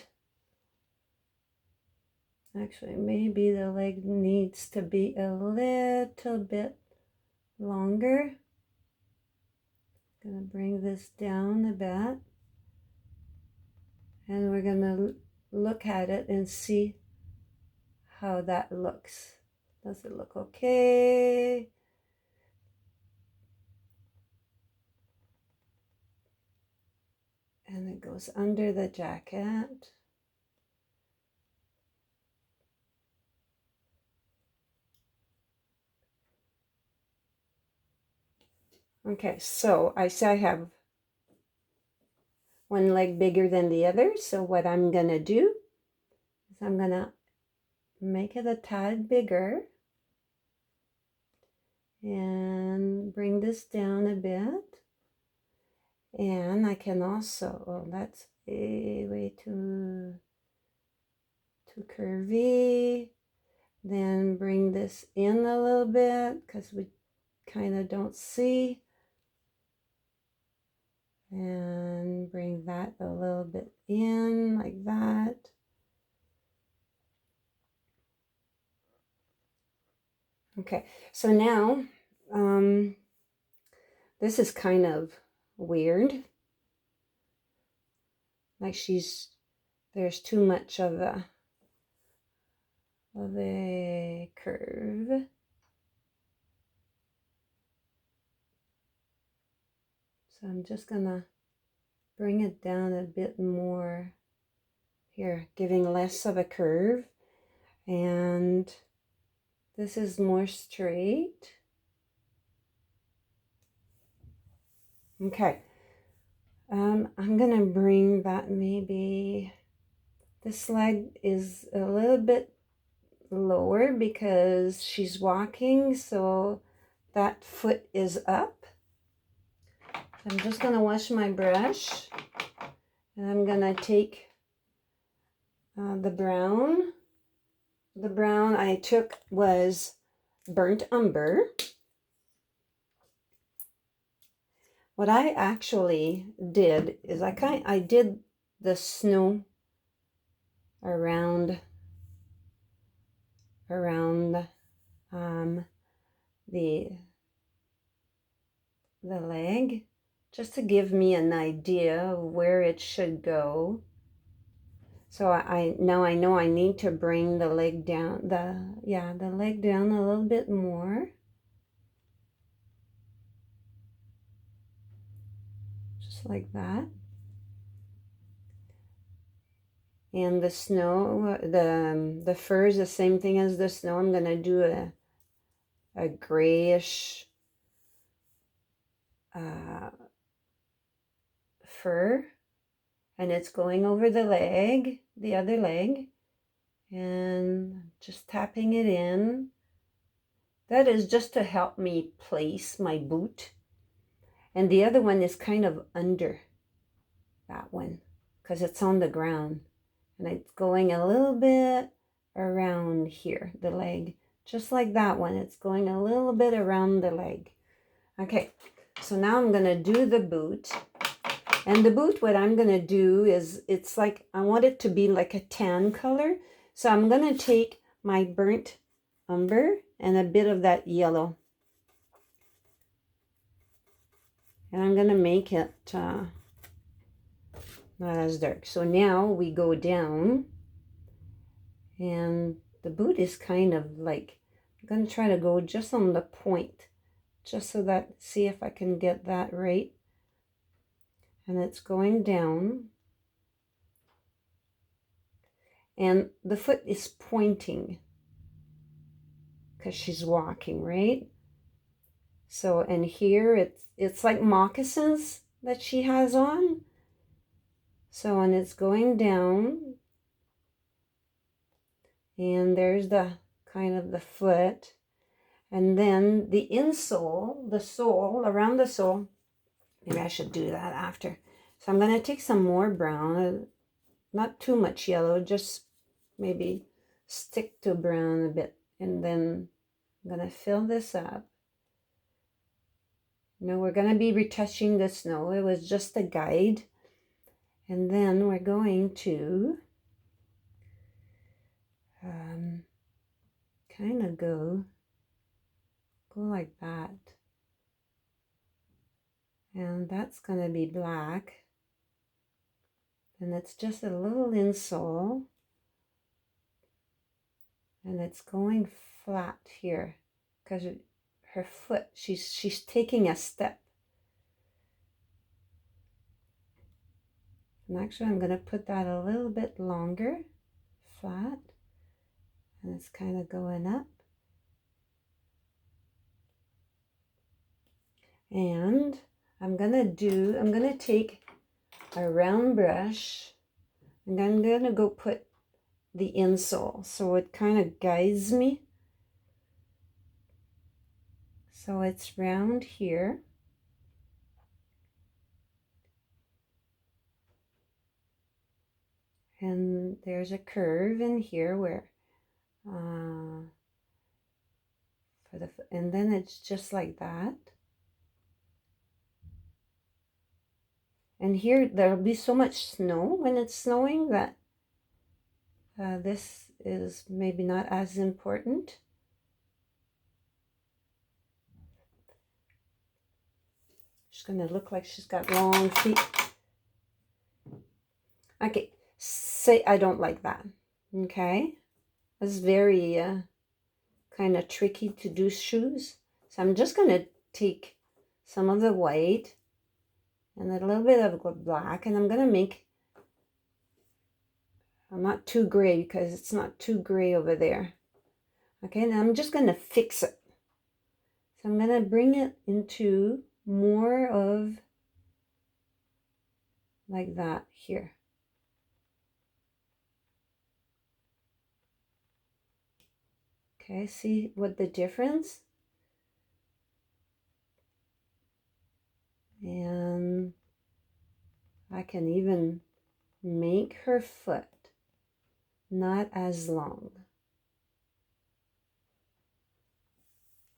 actually maybe the leg needs to be a little bit longer. Gonna bring this down a bit. And we're gonna look at it and see how that looks. Does it look okay? And it goes under the jacket. Okay, so I say I have one leg bigger than the other. So what I'm gonna do is I'm gonna make it a tad bigger and bring this down a bit. And I can also, oh, that's way too curvy. Then bring this in a little bit because we kind of don't see. And bring that a little bit in like that. Okay, so now this is kind of weird. Like there's too much of a curve. So I'm just gonna bring it down a bit more here, giving less of a curve. And this is more straight. Okay. I'm gonna bring that maybe, this leg is a little bit lower because she's walking, so that foot is up. I'm just gonna wash my brush and I'm gonna take the brown. The brown I took was burnt umber. What I actually did is I did the snow around the leg, just to give me an idea of where it should go. So now I know I need to bring the leg down, the leg down a little bit more. Just like that. And the snow, the fur is the same thing as the snow. I'm gonna do a grayish fur, and it's going over the leg, the other leg, and just tapping it in. That is just to help me place my boot. And the other one is kind of under that one because it's on the ground. And it's going a little bit around here, the leg. Just like that one, it's going a little bit around the leg. Okay, so now I'm going to do the boot. And the boot, what I'm going to do is, it's like, I want it to be like a tan color. So I'm going to take my burnt umber and a bit of that yellow. And I'm going to make it not as dark. So now we go down. And the boot is kind of like, I'm going to try to go just on the point. Just so that, see if I can get that right. And it's going down. And the foot is pointing because she's walking, right? So, and here it's like moccasins that she has on. So, and it's going down. And there's the kind of the foot. And then the insole, the sole, around the sole. Maybe I should do that after. So I'm going to take some more brown. Not too much yellow, just maybe stick to brown a bit. And then I'm going to fill this up. No, we're going to be retouching the snow. It was just a guide. And then we're going to kind of go like that. And that's going to be black. And it's just a little insole. And it's going flat here because her foot, she's taking a step. And actually I'm going to put that a little bit longer, flat, and it's kind of going up. And I'm going to take a round brush and I'm going to go put the insole so it kind of guides me. So it's round here. And there's a curve in here where, and then it's just like that. And here there'll be so much snow when it's snowing that this is maybe not as important. She's going to look like she's got long feet. Okay, say I don't like that. Okay, it's very kind of tricky to do shoes. So I'm just going to take some of the white and a little bit of black, and I'm going to make, I'm not too gray because it's not too gray over there. Okay, now I'm just going to fix it. So I'm going to bring it into more of like that here. Okay, see what the difference? And I can even make her foot not as long.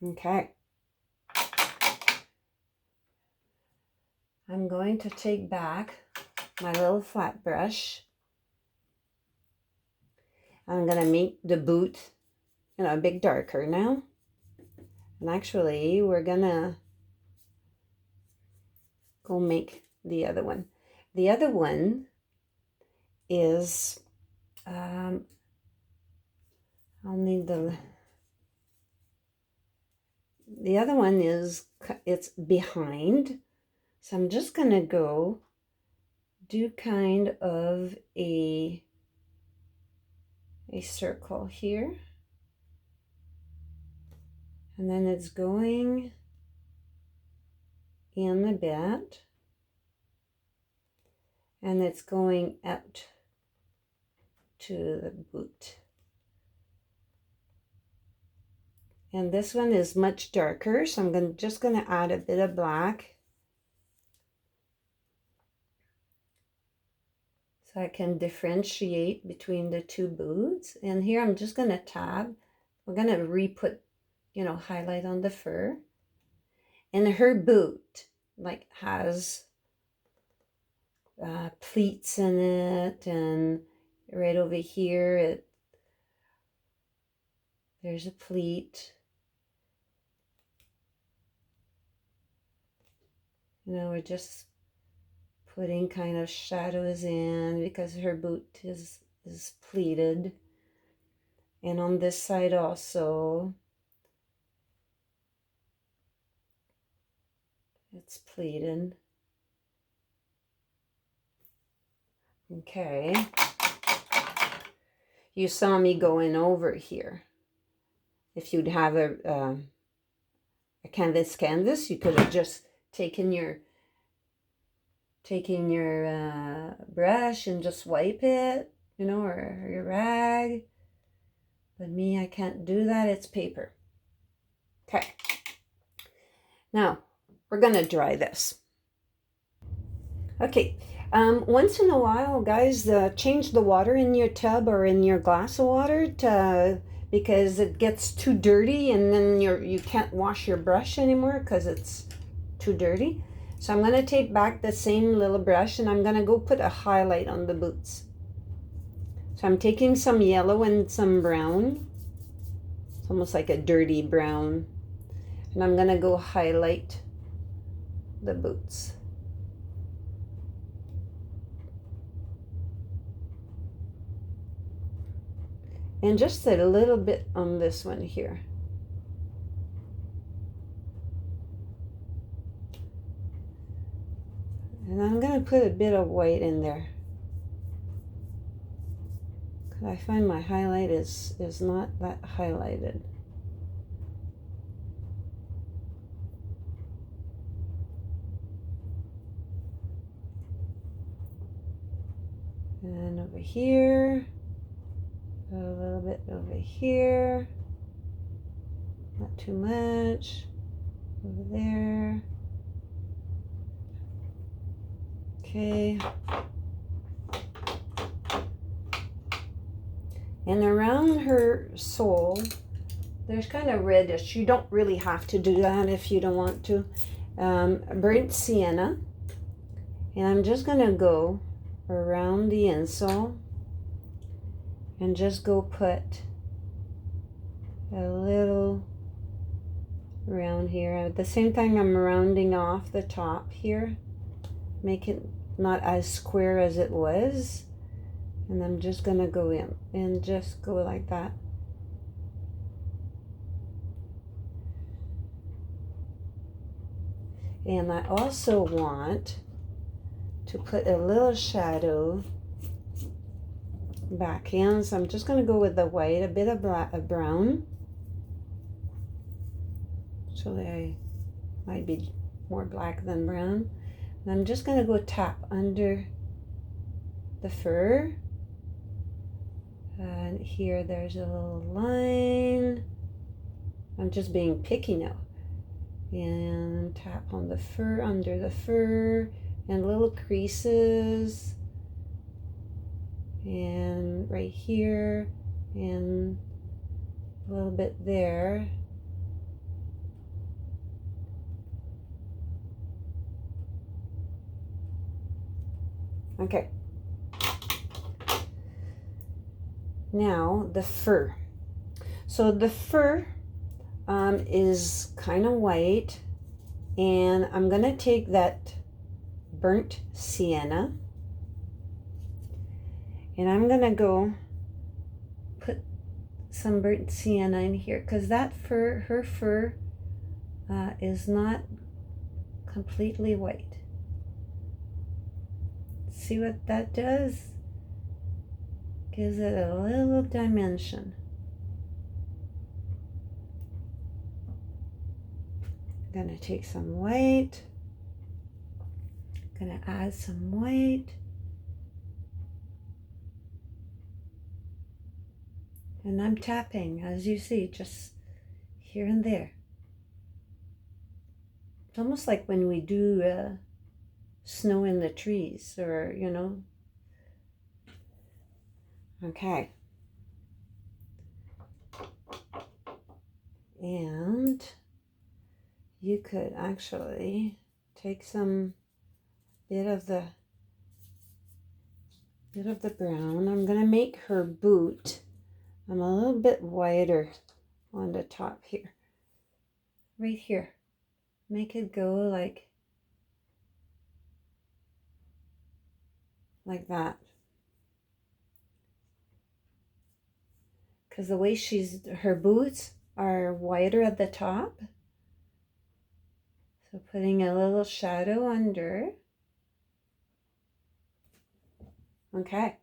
Okay. I'm going to take back my little flat brush. I'm going to make the boot, a bit darker now. And actually, we're going to go make the other one. The other one is, I'll need the other one is, it's behind. So I'm just going to go do kind of a circle here. And then it's going in a bit. and it's going out to the boot. And this one is much darker, so I'm just going to add a bit of black so I can differentiate between the two boots. And here I'm just going to tab. We're going to re-put, you know, highlight on the fur. And her boot like has pleats in it, and right over here there's a pleat. You know, we're just putting kind of shadows in because her boot is pleated. And on this side also, it's pleated. Okay. You saw me going over here. If you'd have a canvas, you could have just taken your brush and just wipe it, you know, or your rag. But me, I can't do that. It's paper. Okay. Now, we're going to dry this. Okay. Once in a while, guys, change the water in your tub or in your glass of water because it gets too dirty, and then you can't wash your brush anymore because it's too dirty. So I'm going to take back the same little brush, and I'm going to go put a highlight on the boots. So I'm taking some yellow and some brown. It's almost like a dirty brown. And I'm going to go highlight the boots. And just a little bit on this one here. And I'm going to put a bit of white in there. Because I find my highlight is not that highlighted. And over here. A little bit over here. Not too much. Over there. Okay. And around her sole, there's kind of reddish. You don't really have to do that if you don't want to. Burnt sienna. And I'm just going to go around the insole and just go put a little around here. At the same time, I'm rounding off the top here. Make it not as square as it was. And I'm just going to go in and just go like that. And I also want to put a little shadow back in. So I'm just going to go with the white, a bit of brown. So they might be more black than brown. And I'm just going to go tap under the fur. And here there's a little line. I'm just being picky now. And tap on the fur, under the fur, and little creases. And right here, and a little bit there. Okay. Now the fur. So the fur is kind of white, and I'm going to take that burnt sienna, and I'm going to go put some burnt sienna in here because that fur, her fur is not completely white. See what that does? Gives it a little dimension. I'm gonna take some white. Gonna add some white And I'm tapping, as you see, just here and there. It's almost like when we do snow in the trees, or, you know. Okay. And you could actually take some bit of the brown. I'm gonna make her boot. I'm a little bit wider on the top here, right here. Make it go like that. Because the way her boots are wider at the top. So putting a little shadow under. Okay.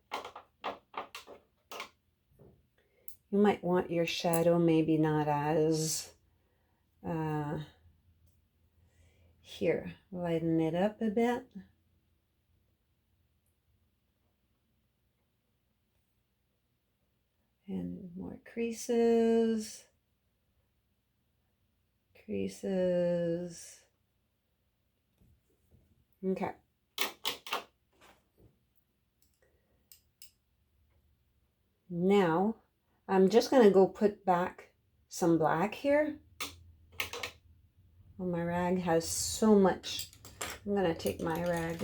You might want your shadow maybe not as, here, lighten it up a bit. And more creases. Creases. Okay. Now, I'm just going to go put back some black here. Oh, my rag has so much. I'm going to take my rag.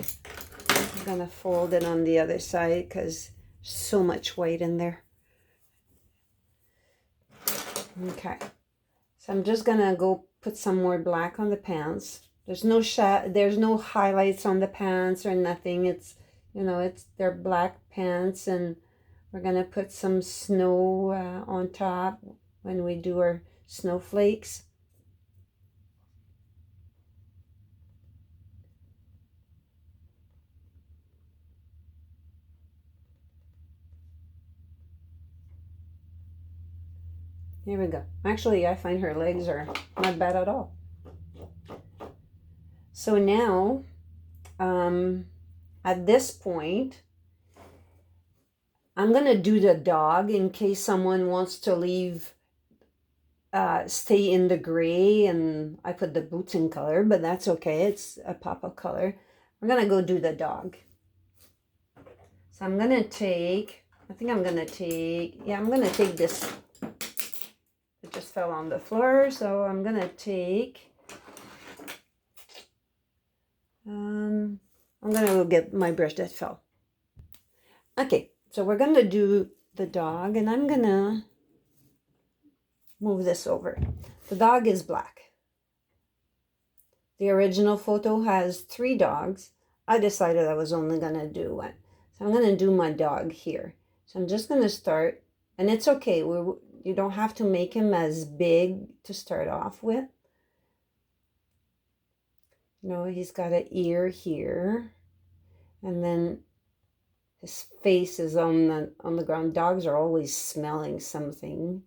I'm going to fold it on the other side because so much white in there. Okay. So I'm just going to go put some more black on the pants. There's no highlights on the pants or nothing. It's, you know, they're black pants, and we're going to put some snow on top when we do our snowflakes. Here we go. Actually, I find her legs are not bad at all. So now, at this point, I'm going to do the dog in case someone wants to leave, stay in the gray, and I put the boots in color, but that's okay. It's a pop of color. We're going to go do the dog. So I'm going to take, I'm going to take this. It just fell on the floor, so I'm going to take, I'm going to go get my brush that fell. Okay, so we're going to do the dog, and I'm going to move this over. The dog is black. The original photo has 3 dogs. I decided I was only going to do one. So I'm going to do my dog here. So I'm just going to start, and it's okay. You don't have to make him as big to start off with. You know, he's got an ear here, and then his face is on the ground. Dogs are always smelling something.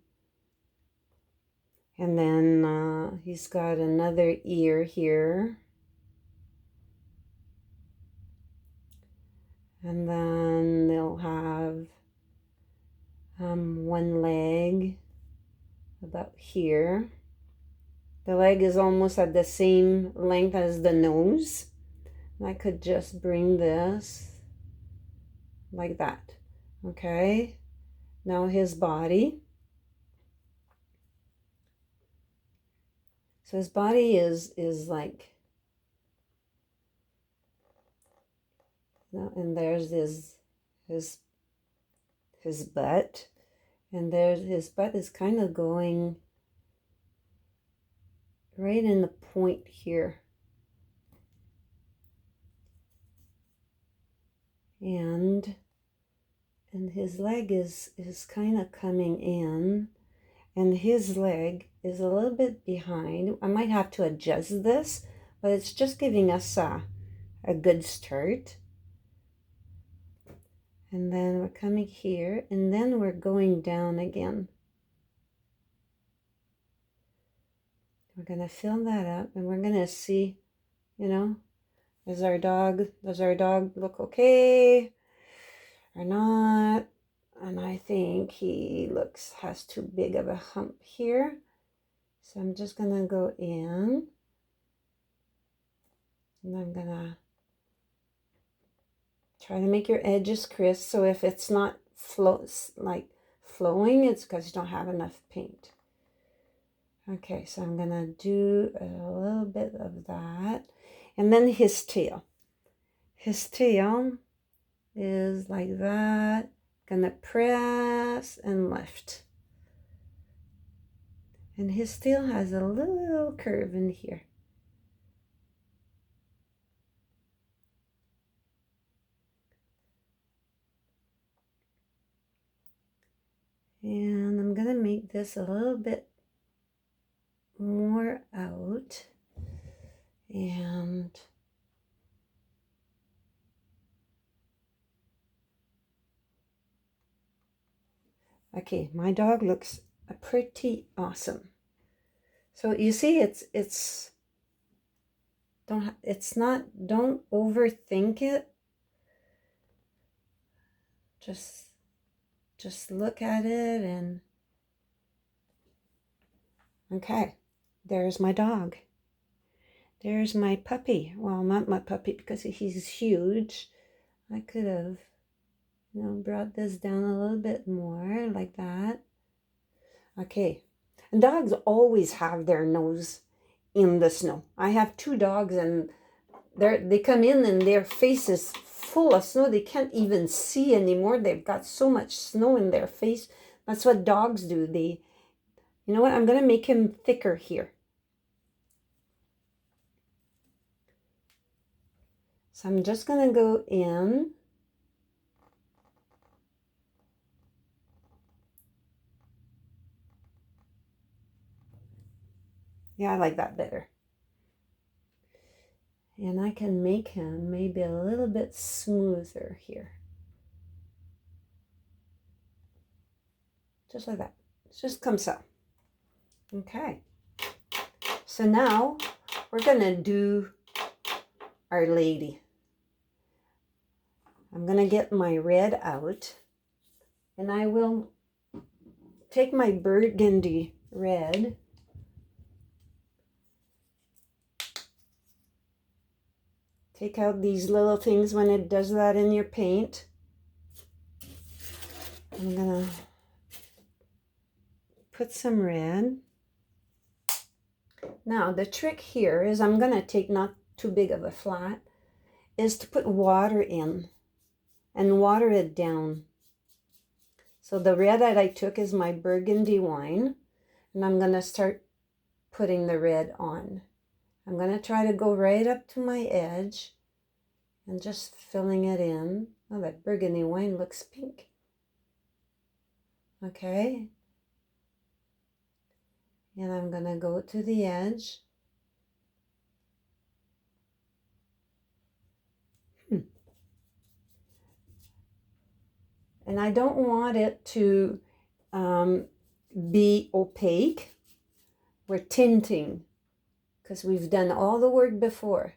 And then he's got another ear here. And then they'll have one leg about here. The leg is almost at the same length as the nose. I could just bring this like that. Okay. Now his body. So his body is like, and there's his butt, and there's his butt is kind of going right in the point here. And his leg is kind of coming in, and his leg is a little bit behind. I might have to adjust this, but it's just giving us a good start. And then we're coming here, and then we're going down again. We're going to fill that up, and we're going to see, you know, does our dog look okay or not? And I think he has too big of a hump here. So I'm just gonna go in, and I'm gonna try to make your edges crisp. So if it's not flowing, it's because you don't have enough paint. Okay, so I'm gonna do a little bit of that. And then his tail. His tail is like that. Gonna press and lift. And his tail has a little curve in here. And I'm gonna make this a little bit more out. And okay, my dog looks pretty awesome. So you see, don't overthink it. Just look at it and okay, there's my dog. There's my puppy. Well, not my puppy because he's huge. I could have, brought this down a little bit more like that. Okay, and dogs always have their nose in the snow. I have 2 dogs and they come in and their face is full of snow. They can't even see anymore. They've got so much snow in their face. That's what dogs do. You know what? I'm going to make him thicker here. So I'm just going to go in. Yeah, I like that better. And I can make him maybe a little bit smoother here. Just like that. Just comme ça. Okay. So now we're going to do Our Lady. I'm going to get my red out. And I will take my burgundy red. Take out these little things when it does that in your paint. I'm going to put some red. Now the trick here is I'm going to take not too big of a flat, is to put water in and water it down. So the red that I took is my burgundy wine, and I'm going to start putting the red on. I'm going to try to go right up to my edge and just filling it in. Oh, that burgundy wine looks pink. Okay. And I'm going to go to the edge. And I don't want it to be opaque. We're tinting because we've done all the work before.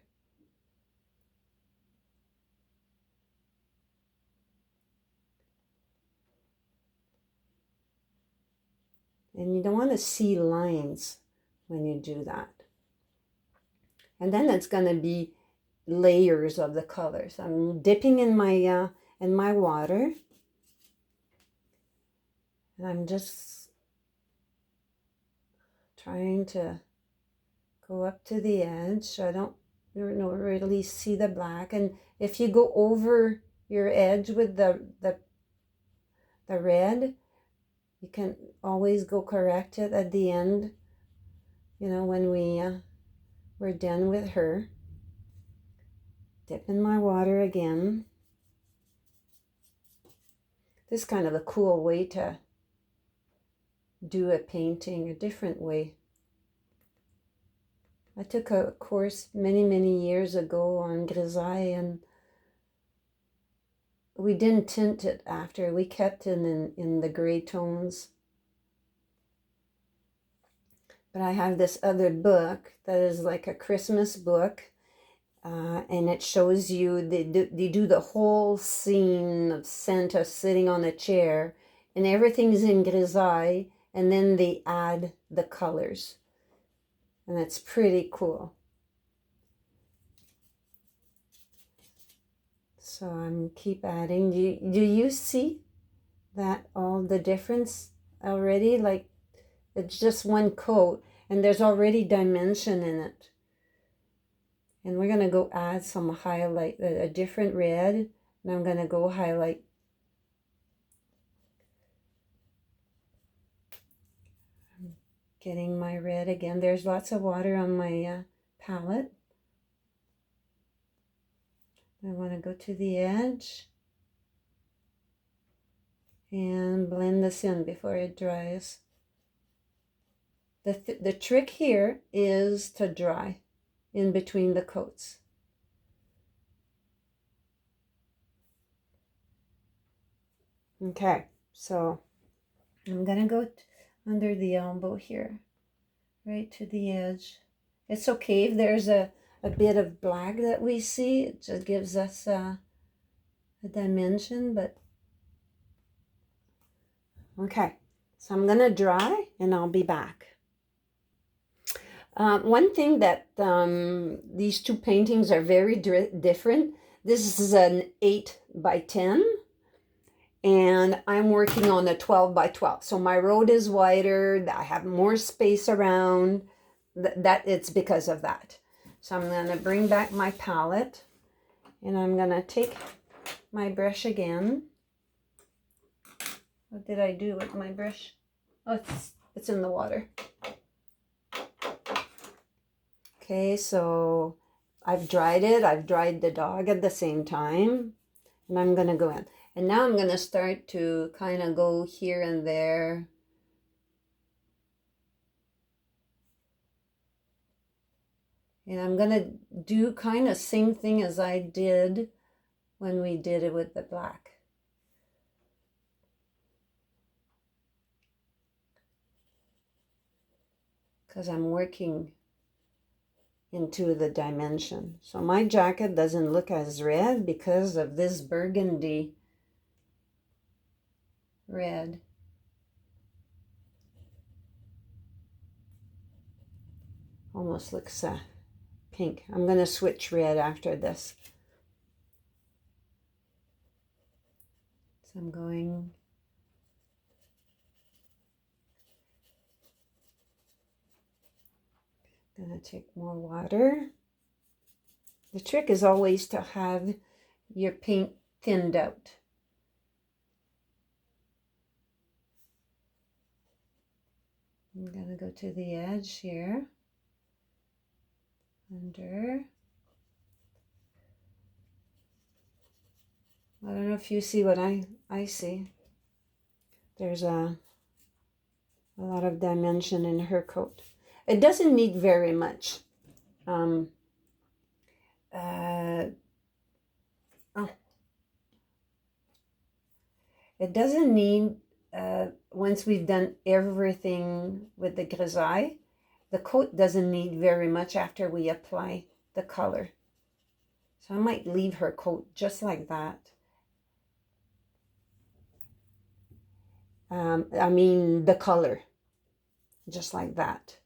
And you don't want to see lines when you do that. And then it's going to be layers of the colors. I'm dipping in my water. And I'm just trying to go up to the edge so I don't really see the black. And if you go over your edge with the red, you can always go correct it at the end, when we're done with her. Dip in my water again. This is kind of a cool way to do a painting, a different way. I took a course many, many years ago on grisaille, and we didn't tint it after. We kept it in the gray tones. But I have this other book that is like a Christmas book and it shows you, they do the whole scene of Santa sitting on a chair, and everything's in grisaille, and then they add the colors. And it's pretty cool. So I'm keep adding. Do you see that all the difference already? Like, it's just one coat, and there's already dimension in it. And we're going to go add some highlight, a different red. And I'm going to go highlight. I'm getting my red again. There's lots of water on my palette. I want to go to the edge and blend this in before it dries. The trick here is to dry in between the coats. Okay, so I'm gonna go under the elbow here, right to the edge. It's okay if there's a bit of black that we see. It just gives us a dimension, but okay. So I'm gonna dry and I'll be back. One thing that these two paintings are very different. This is an 8 by 10, and I'm working on a 12 by 12. So my road is wider. I have more space around. That it's because of that. So I'm going to bring back my palette, and I'm going to take my brush again. What did I do with my brush? Oh, it's in the water. Okay, so I've dried it. I've dried the dog at the same time. And I'm going to go in. And now I'm going to start to kind of go here and there. And I'm going to do kind of same thing as I did when we did it with the black. Because I'm working into the dimension. So my jacket doesn't look as red because of this burgundy red. Almost looks pink. I'm going to switch red after this. So I'm going to take more water. The trick is always to have your paint thinned out. I'm going to go to the edge here. Under. I don't know if you see what I see. There's a lot of dimension in her coat. It doesn't need very much. It doesn't need, once we've done everything with the grisaille, the coat doesn't need very much after we apply the color. So I might leave her coat just like that. I mean the color, just like that.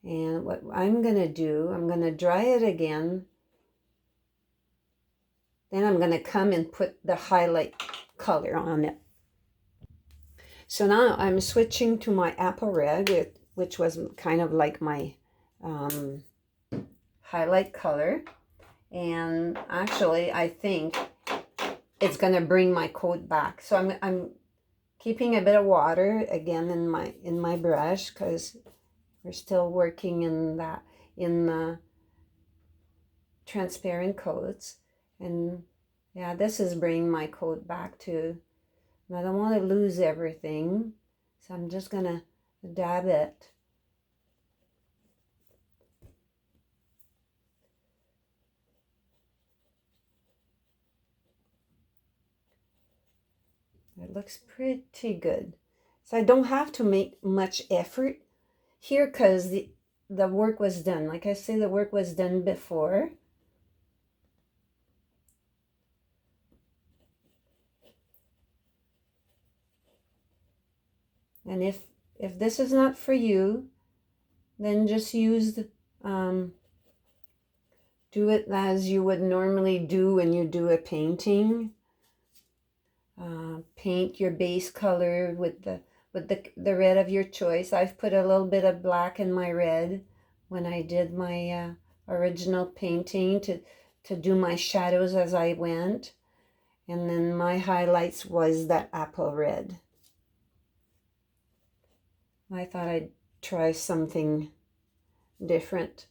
And what I'm going to do, I'm going to dry it again. Then I'm going to come and put the highlight color on it. So now I'm switching to my apple red, which was kind of like my highlight color. And actually, I think it's going to bring my coat back. So I'm keeping a bit of water again in my brush because we're still working in the transparent coats. And yeah, this is bringing my coat back to, and I don't want to lose everything. So I'm just going to dab it. It looks pretty good. So I don't have to make much effort here because the work was done. Like I say, the work was done before. And if this is not for you, then just use do it as you would normally do when you do a painting. Paint your base color with the red of your choice. I've put a little bit of black in my red when I did my original painting to do my shadows as I went. And then my highlights was that apple red. I thought I'd try something different.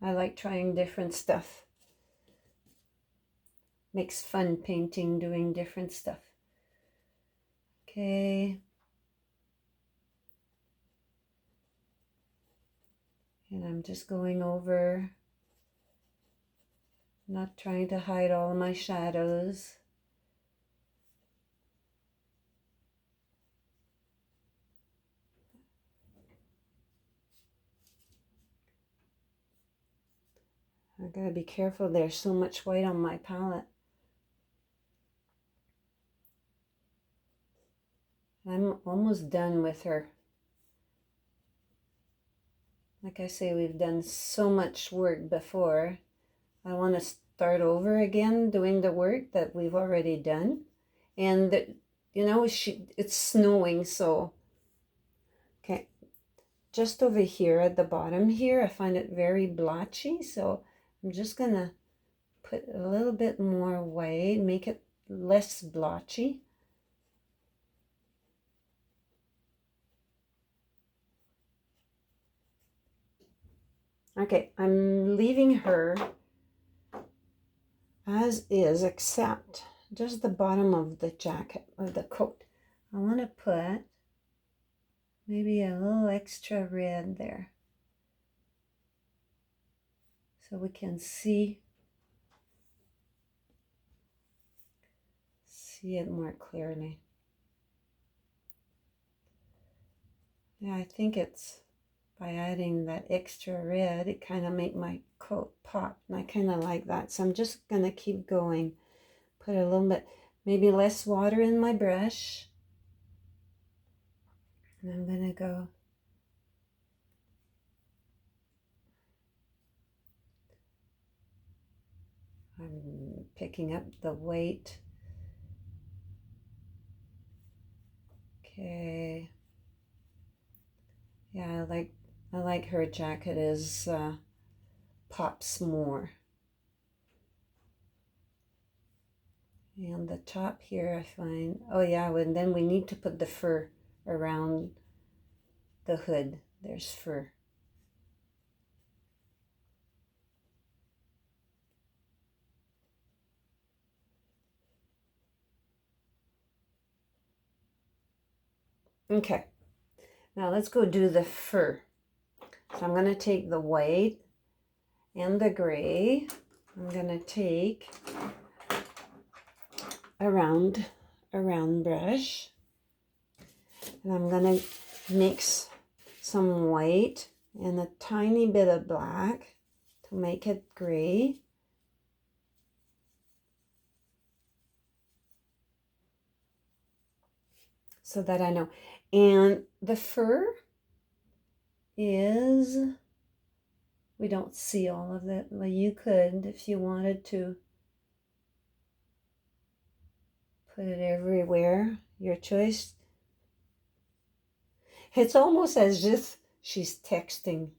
I like trying different stuff. Makes fun painting, doing different stuff. Okay. And I'm just going over, not trying to hide all my shadows. I gotta be careful, there's so much white on my palette. I'm almost done with her. Like I say, we've done so much work before. I want to start over again doing the work that we've already done. And, you know, it's snowing, so... Okay, just over here at the bottom here, I find it very blotchy, so I'm just going to put a little bit more white, make it less blotchy. Okay, I'm leaving her as is, except just the bottom of the jacket, of the coat. I want to put maybe a little extra red there so we can see it more clearly. Yeah, I think it's by adding that extra red, it kind of make my coat pop, and I kind of like that. So I'm just gonna keep going. Put a little bit, maybe less water in my brush. And I'm gonna go I'm picking up the weight. Okay. Yeah, I like her jacket is pops more. And the top here I find, oh yeah, and then we need to put the fur around the hood. There's fur. Okay, now let's go do the fur. So I'm going to take the white and the gray. I'm going to take a round brush, and I'm going to mix some white and a tiny bit of black to make it gray. So that I know. And the fur is, we don't see all of it. Well, you could, if you wanted to, put it everywhere, your choice. It's almost as if she's texting